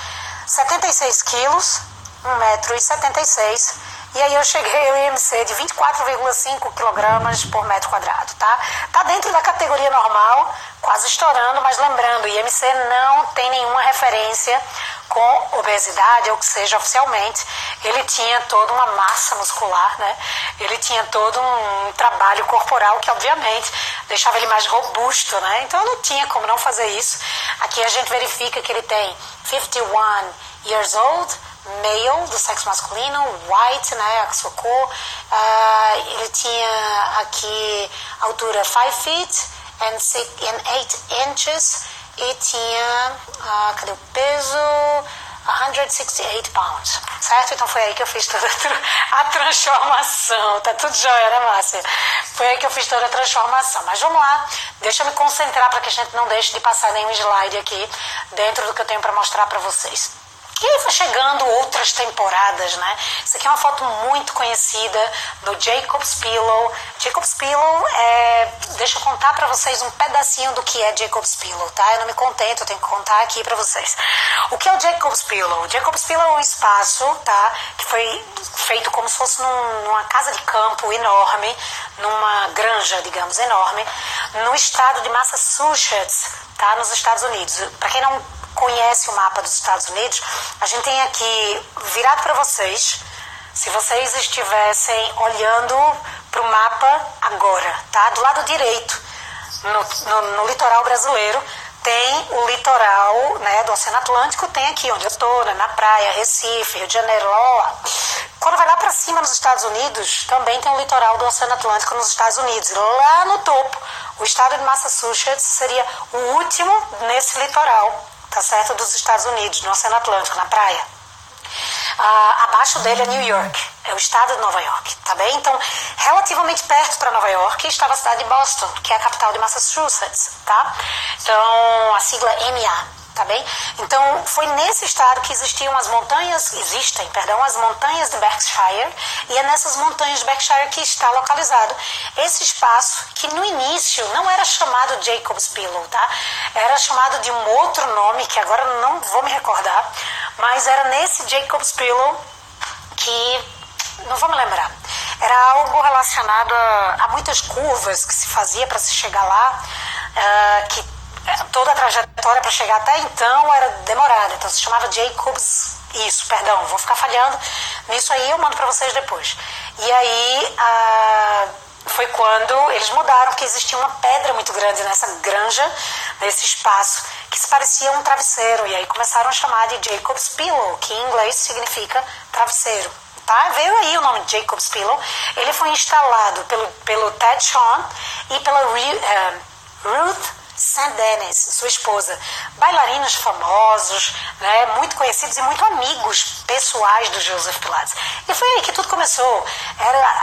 [SPEAKER 1] 76 quilos, 1,76 m, e aí eu cheguei ao IMC de 24,5 kg por metro quadrado, tá? Tá dentro da categoria normal, quase estourando, mas lembrando, o IMC não tem nenhuma referência com obesidade, ou que seja, oficialmente. Ele tinha toda uma massa muscular, né? Ele tinha todo um trabalho corporal que, obviamente, deixava ele mais robusto, né? Então, não tinha como não fazer isso. Aqui a gente verifica que ele tem 51 years old, male, do sexo masculino, white, né, a sua cor. Ele tinha aqui altura 5 feet and 8 inches e tinha, cadê o peso? 168 pounds, certo? Então foi aí que eu fiz toda a transformação. Tá tudo jóia, né, Márcia? Foi aí que eu fiz toda a transformação. Mas vamos lá, deixa eu me concentrar para que a gente não deixe de passar nenhum slide aqui dentro do que eu tenho para mostrar para vocês. E aí foi chegando outras temporadas, né? Isso aqui é uma foto muito conhecida do Jacob's Pillow. Jacob's Pillow deixa eu contar para vocês um pedacinho do que é Jacob's Pillow, tá? Eu não me contento, eu tenho que contar aqui para vocês. O que é o Jacob's Pillow? O Jacob's Pillow é um espaço, tá? Que foi feito como se fosse numa casa de campo enorme, numa granja, digamos, enorme, no estado de Massachusetts, tá? Nos Estados Unidos. Para quem não conhece o mapa dos Estados Unidos, a gente tem aqui virado para vocês, se vocês estivessem olhando para o mapa agora, tá? Do lado direito, no litoral brasileiro, tem o litoral, né, do Oceano Atlântico, tem aqui onde eu estou, né, na praia, Recife, Rio de Janeiro, lá. Quando vai lá para cima nos Estados Unidos, também tem o litoral do Oceano Atlântico nos Estados Unidos. Lá no topo, o estado de Massachusetts seria o último nesse litoral, tá certo? Dos Estados Unidos, no Oceano Atlântico, na praia. Abaixo dele é New York, é o estado de Nova York, tá bem? Então, relativamente perto para Nova York estava a cidade de Boston, que é a capital de Massachusetts, tá? Então, a sigla MA, tá bem? Então, foi nesse estado que existem as montanhas de Berkshire, e é nessas montanhas de Berkshire que está localizado esse espaço que no início não era chamado Jacob's Pillow, tá? Era chamado de um outro nome que agora não vou me recordar, mas era nesse Jacob's Pillow que não vou me lembrar. Era algo relacionado a muitas curvas que se fazia para se chegar lá, que toda a trajetória para chegar até então era demorada, então se chamava Jacob's, vou ficar falhando nisso aí, eu mando para vocês depois. E aí foi quando eles mudaram, que existia uma pedra muito grande nessa granja, nesse espaço, que se parecia um travesseiro, e aí começaram a chamar de Jacob's Pillow, que em inglês significa travesseiro. Tá? Veio aí o nome de Jacob's Pillow. Ele foi instalado pelo Ted Sean e pela Ruth St. Dennis, sua esposa. Bailarinos famosos, né, muito conhecidos e muito amigos pessoais do Joseph Pilates. E foi aí que tudo começou.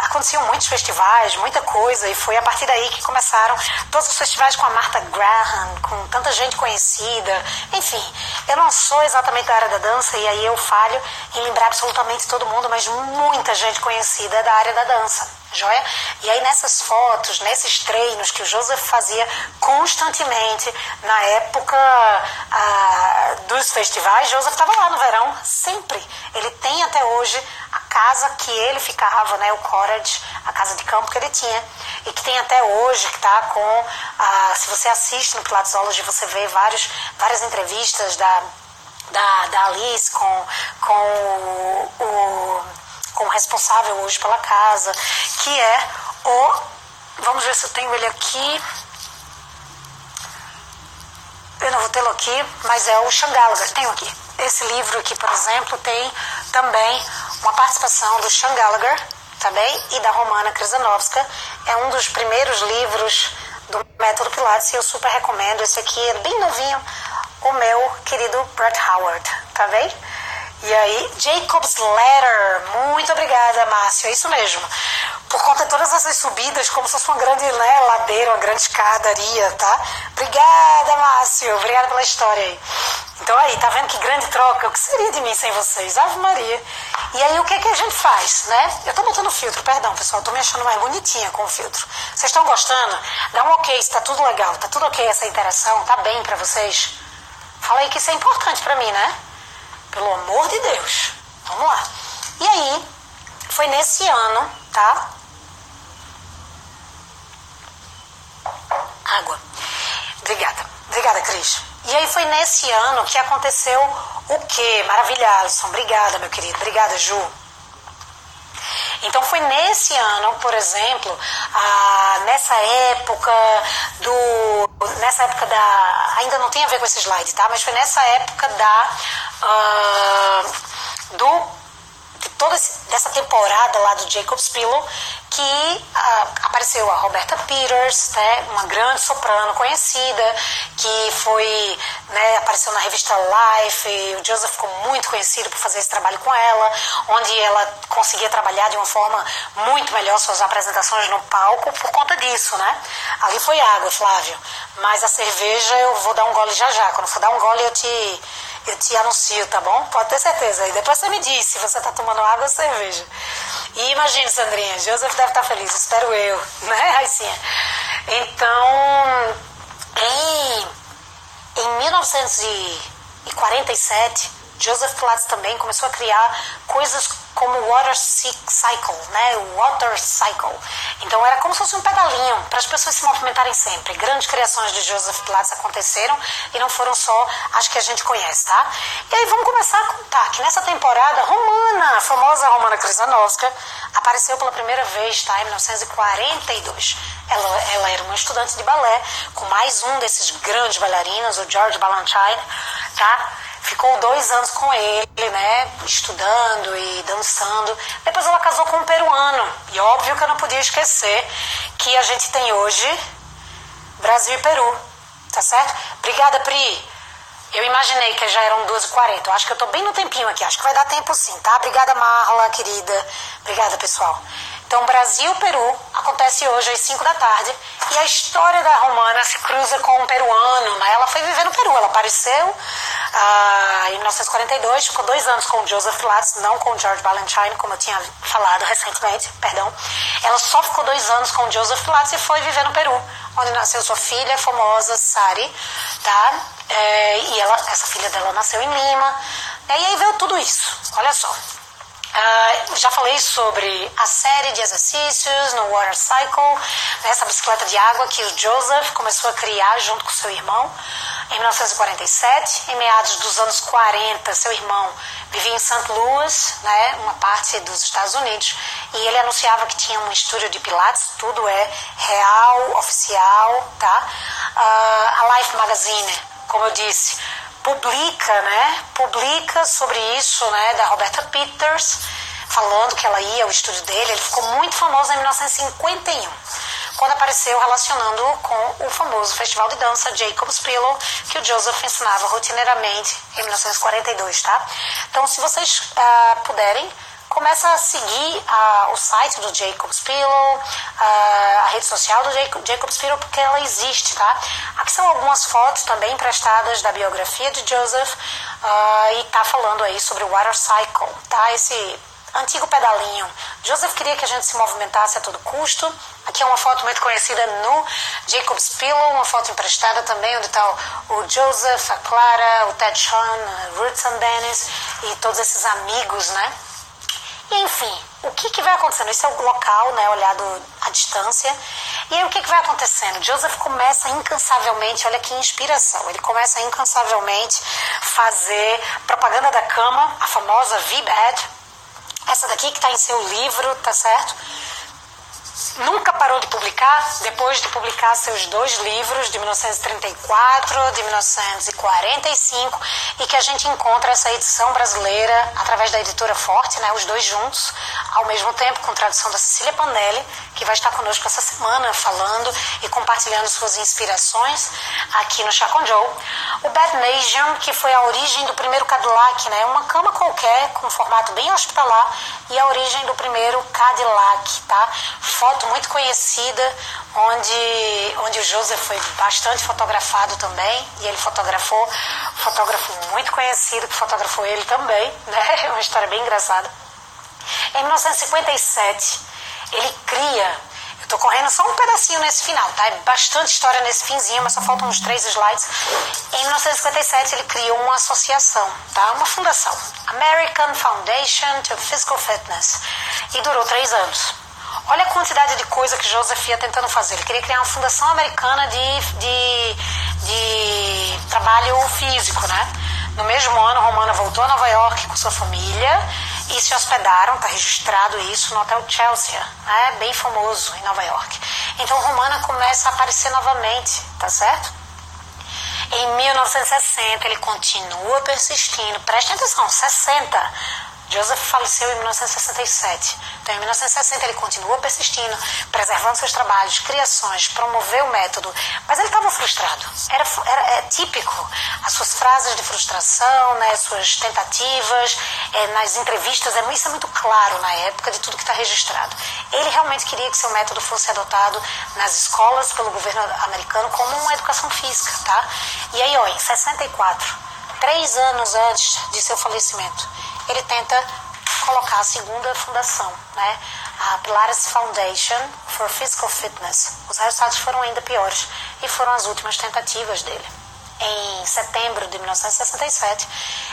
[SPEAKER 1] Aconteciam muitos festivais, muita coisa, e foi a partir daí que começaram todos os festivais com a Martha Graham, com tanta gente conhecida. Enfim, eu não sou exatamente da área da dança, e aí eu falho em lembrar absolutamente todo mundo, mas muita gente conhecida é da área da dança. Joia? E aí nessas fotos, nesses treinos que o Joseph fazia constantemente na época dos festivais, Joseph estava lá no verão, sempre. Ele tem até hoje a casa que ele ficava, né, o cottage, a casa de campo que ele tinha, e que tem até hoje, que está com, se você assiste no Pilatesology, você vê várias entrevistas da Alice com o responsável hoje pela casa, que é vamos ver se eu tenho ele aqui, eu não vou tê-lo aqui, mas é o Sean Gallagher, tenho aqui. Esse livro aqui, por exemplo, tem também uma participação do Sean Gallagher, tá bem? E da Romana Krzyzanowska. É um dos primeiros livros do Método Pilates, e eu super recomendo. Esse aqui é bem novinho, o meu querido Brett Howard, tá bem? E aí, Jacob's Ladder, muito obrigada, Márcio, é isso mesmo. Por conta de todas essas subidas, como se fosse uma grande, né, ladeira, uma grande escadaria, tá? Obrigada, Márcio, obrigada pela história aí. Então aí, tá vendo que grande troca? O que seria de mim sem vocês? Ave Maria. E aí, o que é que a gente faz, né? Eu tô botando filtro, perdão, pessoal, tô me achando mais bonitinha com o filtro. Vocês estão gostando? Dá um ok se tá tudo legal, tá tudo ok essa interação, tá bem pra vocês? Fala aí que isso é importante pra mim, né? Pelo amor de Deus. Vamos lá. E aí, foi nesse ano, tá? Água. Obrigada, Cris. E aí foi nesse ano que aconteceu o quê? Maravilha, Alisson. Obrigada, meu querido. Obrigada, Ju. Então foi nesse ano, por exemplo, nessa época ainda não tem a ver com esse slide, tá? Mas foi nessa época de dessa temporada lá do Jacob's Pillow, que apareceu a Roberta Peters, né, uma grande soprano conhecida, que foi, né, apareceu na revista Life, e o Joseph ficou muito conhecido por fazer esse trabalho com ela, onde ela conseguia trabalhar de uma forma muito melhor suas apresentações no palco por conta disso, né? Ali foi água, Flávio, mas a cerveja eu vou dar um gole já já. Quando for dar um gole eu te anuncio, tá bom? Pode ter certeza. E depois você me diz se você tá tomando água ou cerveja. E imagine, Sandrinha, Joseph deve estar feliz, espero eu, né, Raicinha? Então, em 1947, Joseph Pilates também começou a criar coisas como o Water Cycle, né? O Water Cycle. Então era como se fosse um pedalinho para as pessoas se movimentarem sempre. Grandes criações de Joseph Pilates aconteceram e não foram só as que a gente conhece, tá? E aí vamos começar a contar que nessa temporada Romana, a famosa Romana Krzyzanowska, apareceu pela primeira vez, tá? Em 1942. Ela era uma estudante de balé com mais um desses grandes bailarinos, o George Balanchine, tá? Ficou 2 anos com ele, né, estudando e dançando. Depois ela casou com um peruano. E óbvio que eu não podia esquecer que a gente tem hoje Brasil e Peru, tá certo? Obrigada, Pri. Eu imaginei que já eram 2h40. Eu acho que eu tô bem no tempinho aqui. Acho que vai dar tempo sim, tá? Obrigada, Marla, querida. Obrigada, pessoal. Então, Brasil e Peru acontece hoje às 5 da tarde. E a história da Romana se cruza com um peruano, né? Ela foi viver no Peru. Ela apareceu em 1942, ficou 2 anos com o Joseph Pilates, não com o George Balanchine, como eu tinha falado recentemente, perdão. Ela só ficou 2 anos com o Joseph Pilates e foi viver no Peru, onde nasceu sua filha famosa, Sari, tá? E essa filha dela nasceu em Lima. E aí veio tudo isso, olha só. Já falei sobre a série de exercícios no Water Cycle, essa bicicleta de água que o Joseph começou a criar junto com seu irmão em 1947. Em meados dos anos 40, seu irmão vivia em St. Louis, né, uma parte dos Estados Unidos, e ele anunciava que tinha um estúdio de pilates. Tudo é real, oficial, tá? A Life Magazine, como eu disse, publica sobre isso, né, da Roberta Peters, falando que ela ia ao estúdio dele. Ele ficou muito famoso em 1951, quando apareceu relacionando com o famoso festival de dança Jacob's Pillow, que o Joseph ensinava rotineiramente em 1942, tá? Então, se vocês puderem, começa a seguir o site do Jacob's Pillow, a rede social do Jacob's Pillow, porque ela existe, tá? Aqui são algumas fotos também emprestadas da biografia de Joseph, e tá falando aí sobre o Water Cycle, tá? Esse antigo pedalinho. Joseph queria que a gente se movimentasse a todo custo. Aqui é uma foto muito conhecida no Jacob's Pillow, uma foto emprestada também, onde está o Joseph, a Clara, o Ted Sean, a Ruth and Dennis e todos esses amigos, né? E, enfim, o que vai acontecendo? Esse é o local, né, olhado à distância. E aí o que vai acontecendo? Joseph começa incansavelmente, olha que inspiração, ele começa incansavelmente fazer propaganda da cama, a famosa V-Bed, essa daqui que está em seu livro, tá certo? Nunca parou de publicar, depois de publicar seus 2 livros, de 1934, de 1945, e que a gente encontra essa edição brasileira através da editora Forte, né, os 2 juntos, ao mesmo tempo, com tradução da Cecília Panelli, que vai estar conosco essa semana, falando e compartilhando suas inspirações aqui no Chá com Joe. O Bed Nation, que foi a origem do primeiro Cadillac, né, uma cama qualquer, com formato bem hospitalar, e a origem do primeiro Cadillac, tá? Foto muito conhecida, onde o Joseph foi bastante fotografado também, e ele fotografou um fotógrafo muito conhecido que fotografou ele também, né? É uma história bem engraçada. Em 1957, ele cria, eu estou correndo só um pedacinho nesse final, tá? É bastante história nesse finzinho, mas só faltam uns 3 slides. Em 1957, ele criou uma associação, tá? Uma fundação, American Foundation to Physical Fitness, e durou 3 anos. Olha a quantidade de coisa que Joseph ia tentando fazer. Ele queria criar uma fundação americana de trabalho físico, né? No mesmo ano, Romana voltou a Nova York com sua família e se hospedaram, está registrado isso, no Hotel Chelsea, né? Bem famoso em Nova York. Então, Romana começa a aparecer novamente, tá certo? Em 1960, ele continua persistindo, prestem atenção, 60, Joseph faleceu em 1967. Então, em 1960, ele continua persistindo, preservando seus trabalhos, criações, promoveu o método, mas ele estava frustrado. É típico as suas frases de frustração, né, suas tentativas, nas entrevistas, isso é muito claro na época de tudo que está registrado. Ele realmente queria que seu método fosse adotado nas escolas pelo governo americano como uma educação física, tá? E aí, ó, em 64, 3 anos antes de seu falecimento, ele tenta colocar a segunda fundação, né? A Pilates Foundation for Physical Fitness. Os resultados foram ainda piores e foram as últimas tentativas dele. Em setembro de 1967,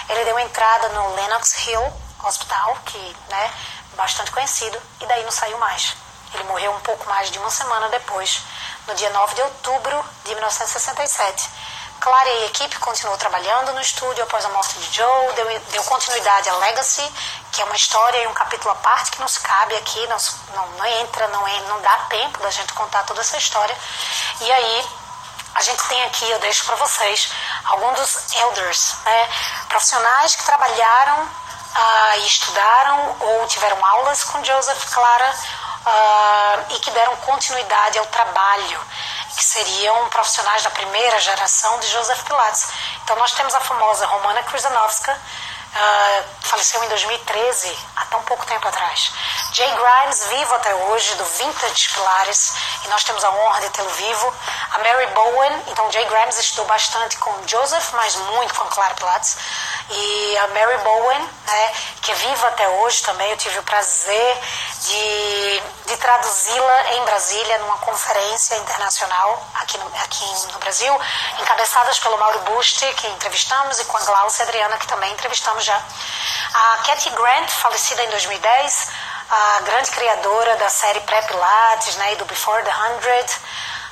[SPEAKER 1] ele deu entrada no Lenox Hill Hospital, que é bastante conhecido, e daí não saiu mais. Ele morreu um pouco mais de uma semana depois, no dia 9 de outubro de 1967. Clara e a equipe continuou trabalhando no estúdio após a morte de Joe, deu continuidade a Legacy, que é uma história e um capítulo à parte que não se cabe aqui, não dá tempo da gente contar toda essa história. E aí, a gente tem aqui, eu deixo para vocês, alguns dos elders, né, profissionais que trabalharam e estudaram ou tiveram aulas com Joseph, Clara, e que deram continuidade ao trabalho, que seriam profissionais da primeira geração de Joseph Pilates. Então nós temos a famosa Romana Krzyzanowska, faleceu em 2013, há tão pouco tempo atrás. Jay Grimes, vivo até hoje, do Vintage Pilates, e nós temos a honra de tê-lo vivo. A Mary Bowen, então Jay Grimes estudou bastante com Joseph, mas muito com Clara Pilates. E a Mary Bowen, que é viva até hoje também, eu tive o prazer de traduzi-la em Brasília, numa conferência internacional aqui no Brasil, encabeçadas pelo Mauro Busti, que entrevistamos, e com a Glaucia Adriana, que também entrevistamos já. A Kathy Grant, falecida em 2010, a grande criadora da série Pré-Pilates, e do Before the 100.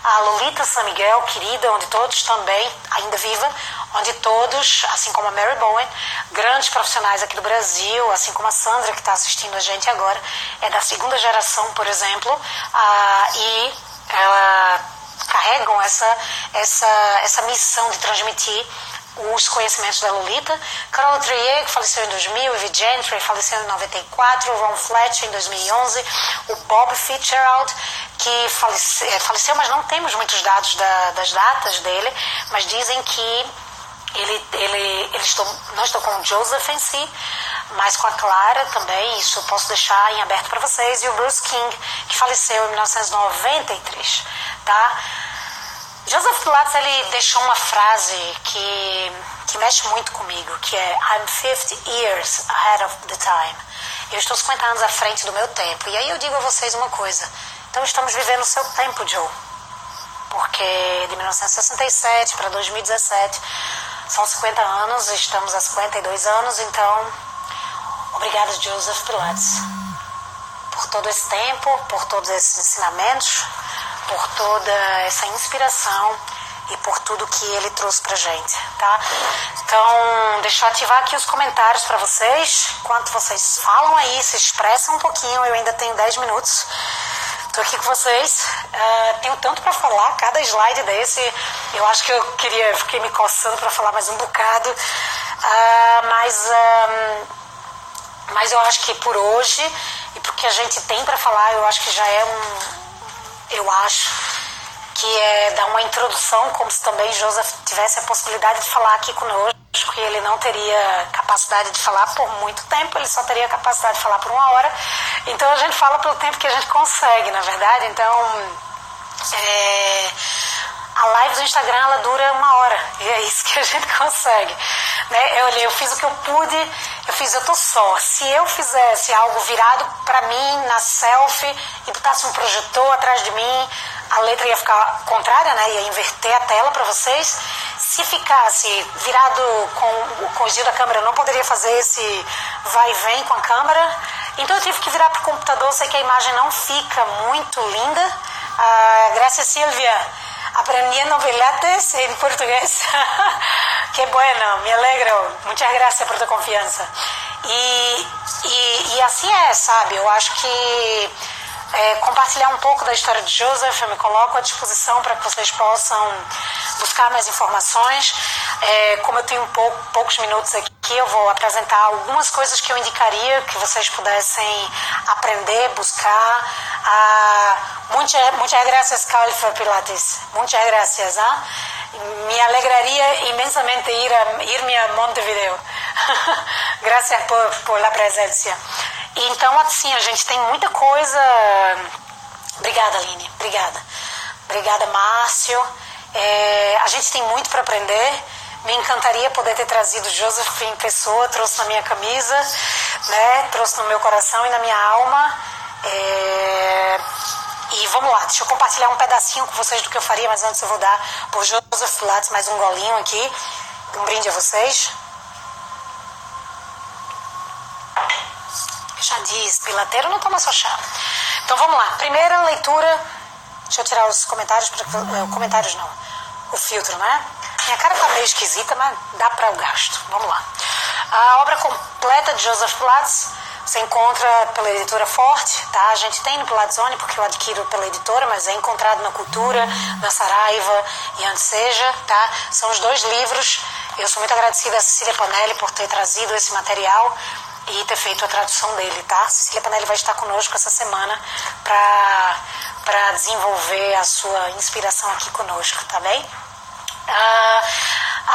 [SPEAKER 1] A Lolita San Miguel, querida, onde todos também, ainda viva, onde todos, assim como a Mary Bowen, grandes profissionais aqui do Brasil, assim como a Sandra, que está assistindo a gente agora, é da segunda geração, por exemplo, e carregam essa missão de transmitir os conhecimentos da Lolita. Carol Trier, que faleceu em 2000, Evie Gentry faleceu em 94, o Ron Fletcher em 2011, o Bob Fitzgerald, que faleceu, mas não temos muitos dados das datas dele, mas dizem que ele não estou com o Joseph em si, mas com a Clara também, isso eu posso deixar em aberto para vocês, e o Bruce King, que faleceu em 1993, tá? Joseph Pilates, ele deixou uma frase que mexe muito comigo, que é I'm 50 years ahead of the time. Eu estou 50 anos à frente do meu tempo. E aí eu digo a vocês uma coisa. Então estamos vivendo o seu tempo, Joe. Porque de 1967 para 2017 são 50 anos, estamos há 52 anos. Então, obrigado, Joseph Pilates, por todo esse tempo, por todos esses ensinamentos, por toda essa inspiração e por tudo que ele trouxe pra gente, tá? Então, deixa eu ativar aqui os comentários para vocês. Enquanto vocês falam aí, se expressam um pouquinho, eu ainda tenho 10 minutos. Tô aqui com vocês. Tenho tanto para falar, cada slide desse, eu acho que fiquei me coçando para falar mais um bocado. Mas eu acho que por hoje, e porque a gente tem para falar, eu acho que já é eu acho que é dar uma introdução, como se também Joseph tivesse a possibilidade de falar aqui conosco, e ele não teria capacidade de falar por muito tempo, ele só teria capacidade de falar por 1 hora, então a gente fala pelo tempo que a gente consegue, na verdade. Então a live do Instagram, ela dura 1 hora, e é isso que a gente consegue, né? Eu fiz o que eu pude, eu tô só. Se eu fizesse algo virado pra mim, na selfie, e botasse um projetor atrás de mim, a letra ia ficar contrária, né? Ia inverter a tela pra vocês. Se ficasse virado com o giro da câmera, eu não poderia fazer esse vai e vem com a câmera. Então eu tive que virar pro computador, sei que a imagem não fica muito linda. Gracias, Silvia. Aprendiendo pilates en portugués. Qué bueno, me alegro. Muchas gracias por tu confiança. E assim sabe? Eu acho que compartilhar um pouco da história de Joseph, eu me coloco à disposição para que vocês possam buscar mais informações. Como eu tenho poucos minutos aqui, eu vou apresentar algumas coisas que eu indicaria que vocês pudessem aprender, buscar. Muchas gracias, Carl, por Pilates. Muchas gracias. Me alegraria imensamente irme a Montevideo. Gracias por la presença. Então, assim, a gente tem muita coisa. Obrigada, Aline. Obrigada, Márcio. A gente tem muito para aprender. Me encantaria poder ter trazido Joseph em pessoa, trouxe na minha camisa, né? Trouxe no meu coração e na minha alma. E vamos lá, deixa eu compartilhar um pedacinho com vocês do que eu faria, mas antes eu vou dar por Joseph Pilates mais um golinho aqui. Um brinde a vocês. Já diz, pilateiro não toma só chá. Então vamos lá, primeira leitura. Deixa eu tirar os comentários, comentários não, o filtro, né? Minha cara tá meio esquisita, mas dá para o gasto. Vamos lá. A obra completa de Joseph Pilates você encontra pela editora Forte, tá? A gente tem no Pilatezone, porque eu adquiro pela editora, mas é encontrado na Cultura, na Saraiva e onde seja, tá? São os 2 livros. Eu sou muito agradecida a Cecília Panelli por ter trazido esse material e ter feito a tradução dele, tá? Cecília Panelli vai estar conosco essa semana para desenvolver a sua inspiração aqui conosco, tá bem?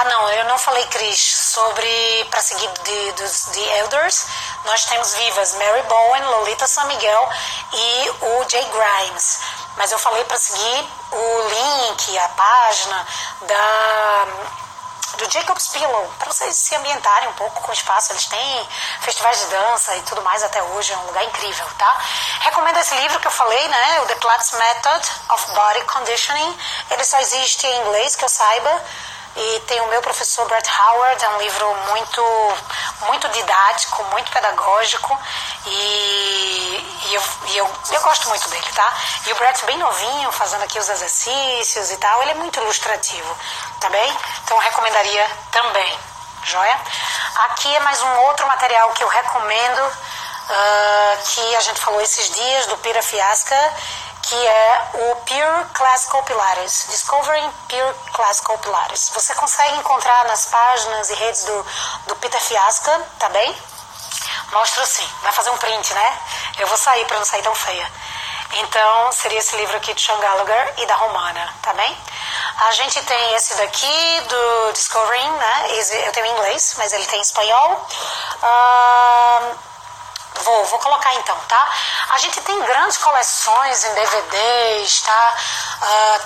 [SPEAKER 1] Não, eu não falei, Cris, sobre, para seguir dos The Elders, nós temos vivas Mary Bowen, Lolita San Miguel e o Jay Grimes. Mas eu falei para seguir o link, a página do Jacob's Pillow, para vocês se ambientarem um pouco com o espaço. Eles têm festivais de dança e tudo mais até hoje, é um lugar incrível, tá? Recomendo esse livro que eu falei, né? O The Pilates Method of Body Conditioning. Ele só existe em inglês, que eu saiba. E tem o meu professor Brett Howard, é um livro muito didático, muito pedagógico, e eu gosto muito dele, tá? E o Brett bem novinho, fazendo aqui os exercícios e tal, ele é muito ilustrativo, tá bem? Então eu recomendaria também, joia? Aqui é mais um outro material que eu recomendo, que a gente falou esses dias, do Peter Fiasca, que é o Pure Classical Pilates, Discovering Pure Classical Pilates. Você consegue encontrar nas páginas e redes do Peter Fiasca, tá bem? Mostra assim, vai fazer um print, né? Eu vou sair para não sair tão feia. Então, seria esse livro aqui de Sean Gallagher e da Romana, tá bem? A gente tem esse daqui do Discovering, né? Eu tenho em inglês, mas ele tem em espanhol. Vou colocar então, tá? A gente tem grandes coleções em DVDs, tá?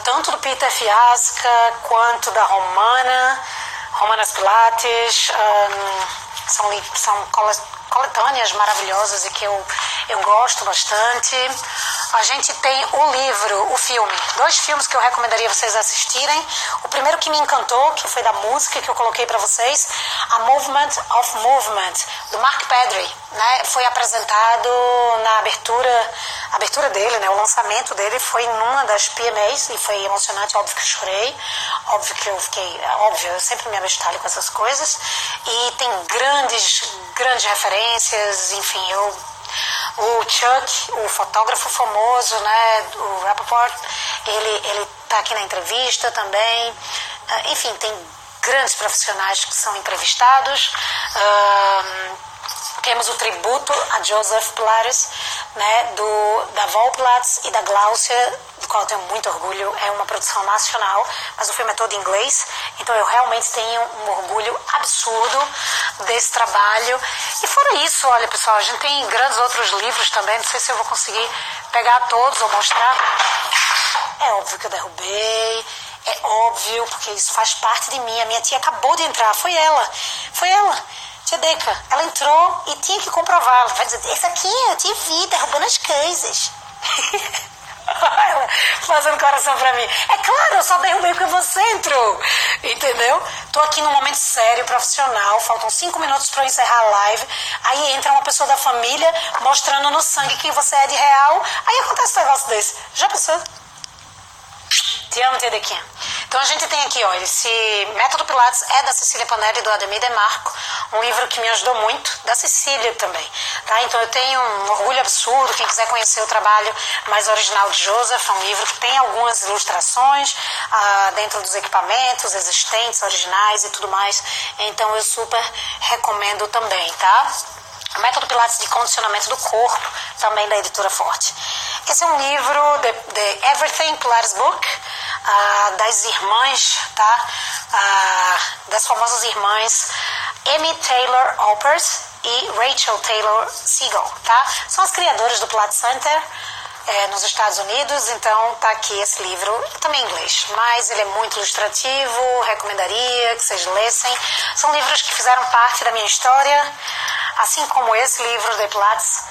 [SPEAKER 1] Tanto do Peter Fiasca quanto da Romanas Pilates. São coletâneas maravilhosas e que eu gosto bastante. A gente tem o filme, 2 filmes que eu recomendaria vocês assistirem. O primeiro que me encantou, que foi da música que eu coloquei para vocês, A Movement of Movement, do Mark Pedry, né? Foi apresentado na abertura dele, né? O lançamento dele foi numa das PMAs e foi emocionante, óbvio que eu chorei, óbvio que eu sempre me abestalho com essas coisas, e tem grandes referências, enfim, o Chuck, o fotógrafo famoso, né, o Rappaport, ele tá aqui na entrevista também. Enfim, tem grandes profissionais que são entrevistados. Temos o tributo a Joseph Pilates, né, da Vol Pilates e da Gláucia, do qual eu tenho muito orgulho. É uma produção nacional, mas o filme é todo em inglês, então eu realmente tenho um orgulho absurdo desse trabalho. E fora isso, olha pessoal, a gente tem grandes outros livros também, não sei se eu vou conseguir pegar todos ou mostrar. É óbvio que eu derrubei, é óbvio, porque isso faz parte de mim. A minha tia acabou de entrar, foi ela. Tia Deca, ela entrou e tinha que comprovar. Ela vai dizer, esse aqui eu te vi derrubando as coisas. Ela fazendo coração pra mim. É claro, eu só derrubei porque você entrou. Entendeu? Tô aqui num momento sério, profissional. Faltam 5 minutos pra eu encerrar a live. Aí entra uma pessoa da família mostrando no sangue quem você é de real. Aí acontece um negócio desse. Já pensou? Te amo, Tia Dequinha. Então a gente tem aqui, ó, esse Método Pilates é da Cecília Panelli e do Ademir Demarco, um livro que me ajudou muito, da Cecília também, tá? Então eu tenho um orgulho absurdo, quem quiser conhecer o trabalho mais original de Joseph, é um livro que tem algumas ilustrações dentro dos equipamentos existentes, originais e tudo mais, então eu super recomendo também, tá? O Método Pilates de Condicionamento do Corpo, também da Editora Forte. Esse é um livro, The Everything Pilates Book, das irmãs, tá? Das famosas irmãs Amy Taylor Alpers e Rachel Taylor Siegel, tá? São as criadoras do Pilates Center nos Estados Unidos, então tá aqui esse livro, também em inglês, mas ele é muito ilustrativo, recomendaria que vocês lessem. São livros que fizeram parte da minha história, assim como esse livro de Pilates,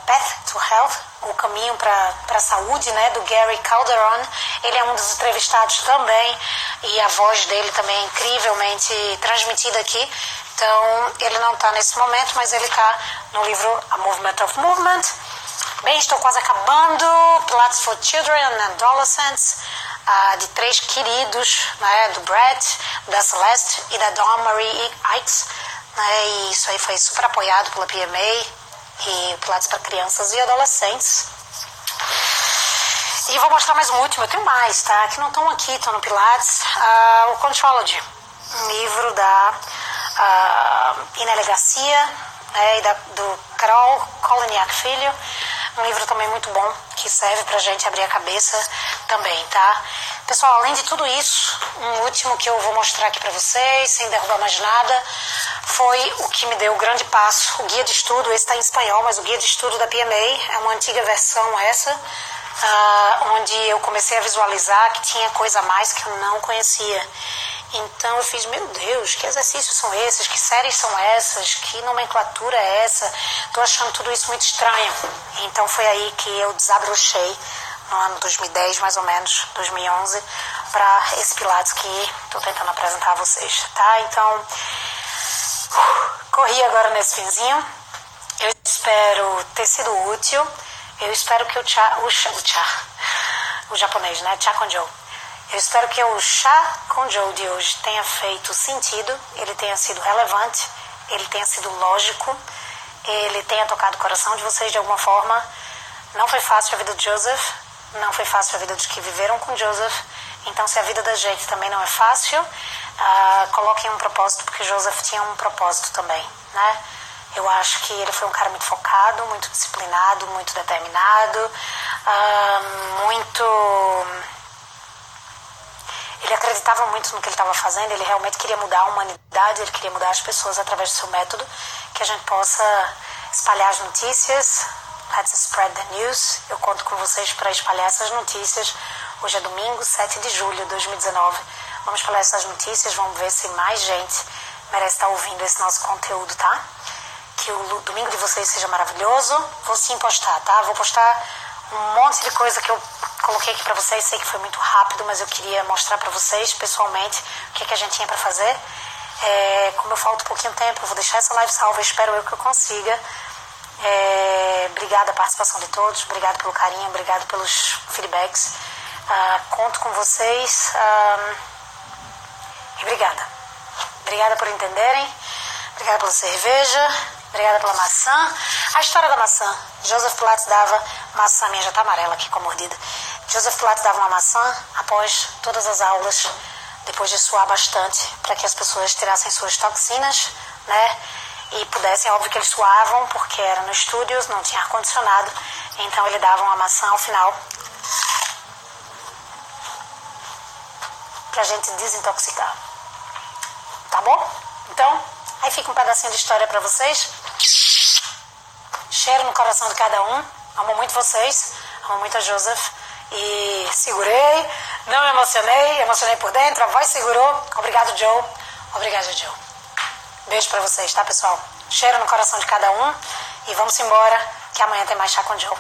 [SPEAKER 1] Path to Health, o caminho para a saúde, né, do Gary Calderon. Ele é um dos entrevistados também e a voz dele também é incrivelmente transmitida aqui. Então ele não está nesse momento, mas ele está no livro A Movement of Movement. Bem, estou quase acabando. Pilates for Children and Adolescents, de 3 queridos, né, do Brett, da Celeste e da Dawn Marie Ikes, né, e isso aí foi super apoiado pela PMA e Pilates para crianças e adolescentes. E vou mostrar mais um último, eu tenho mais, tá? Que não estão aqui, estão no Pilates. O Contrology, um livro da Inélia Garcia, né, e do Carol Koleniak Filho. Um livro também muito bom, que serve pra gente abrir a cabeça também, tá? Pessoal, além de tudo isso, um último que eu vou mostrar aqui pra vocês, sem derrubar mais nada, foi o que me deu o grande passo, o guia de estudo. Esse está em espanhol, mas o guia de estudo da PMA é uma antiga versão essa, onde eu comecei a visualizar que tinha coisa a mais que eu não conhecia. Então eu fiz, meu Deus, que exercícios são esses, que séries são essas, que nomenclatura é essa? Tô achando tudo isso muito estranho. Então foi aí que eu desabrochei, no ano 2010 mais ou menos, 2011, para esse Pilates que tô tentando apresentar a vocês, tá? Então, corri agora nesse finzinho. Eu espero ter sido útil. Eu espero que o japonês, né? Cha com Joe. Eu espero que o Chá com Joe de hoje tenha feito sentido, ele tenha sido relevante, ele tenha sido lógico, ele tenha tocado o coração de vocês de alguma forma. Não foi fácil a vida de Joseph, não foi fácil a vida dos que viveram com Joseph, então se a vida da gente também não é fácil, coloquem um propósito, porque Joseph tinha um propósito também, né? Eu acho que ele foi um cara muito focado, muito disciplinado, muito determinado, Ele acreditava muito no que ele estava fazendo, ele realmente queria mudar a humanidade, ele queria mudar as pessoas através do seu método, que a gente possa espalhar as notícias. Let's spread the news. Eu conto com vocês para espalhar essas notícias. Hoje é domingo, 7 de julho de 2019. Vamos espalhar essas notícias, vamos ver se mais gente merece estar ouvindo esse nosso conteúdo, tá? Que o domingo de vocês seja maravilhoso. Vou sim postar, tá? Vou postar um monte de coisa que eu coloquei aqui pra vocês. Sei que foi muito rápido, mas eu queria mostrar pra vocês pessoalmente o que a gente tinha pra fazer. Como eu falto um pouquinho tempo, eu vou deixar essa live salva, espero eu que eu consiga. Obrigada a participação de todos, obrigado pelo carinho, obrigado pelos feedbacks. Conto com vocês e obrigada por entenderem, obrigada pela cerveja, obrigada pela maçã. A história da maçã: Joseph Pilates dava maçã, minha já tá amarela aqui com a mordida. Joseph Pilates dava uma maçã após todas as aulas, depois de suar bastante, para que as pessoas tirassem suas toxinas, né? E pudessem, óbvio que eles suavam, porque era no estúdio, não tinha ar-condicionado, então ele dava uma maçã ao final, pra gente desintoxicar. Tá bom? Então, aí fica um pedacinho de história pra vocês. Cheiro no coração de cada um. Amo muito vocês, amo muito a Joseph. E segurei, não me emocionei por dentro, a voz segurou. Obrigado, Joe. Obrigada, Joe. Beijo pra vocês, tá, pessoal? Cheiro no coração de cada um. E vamos embora, que amanhã tem mais Chá com Joe.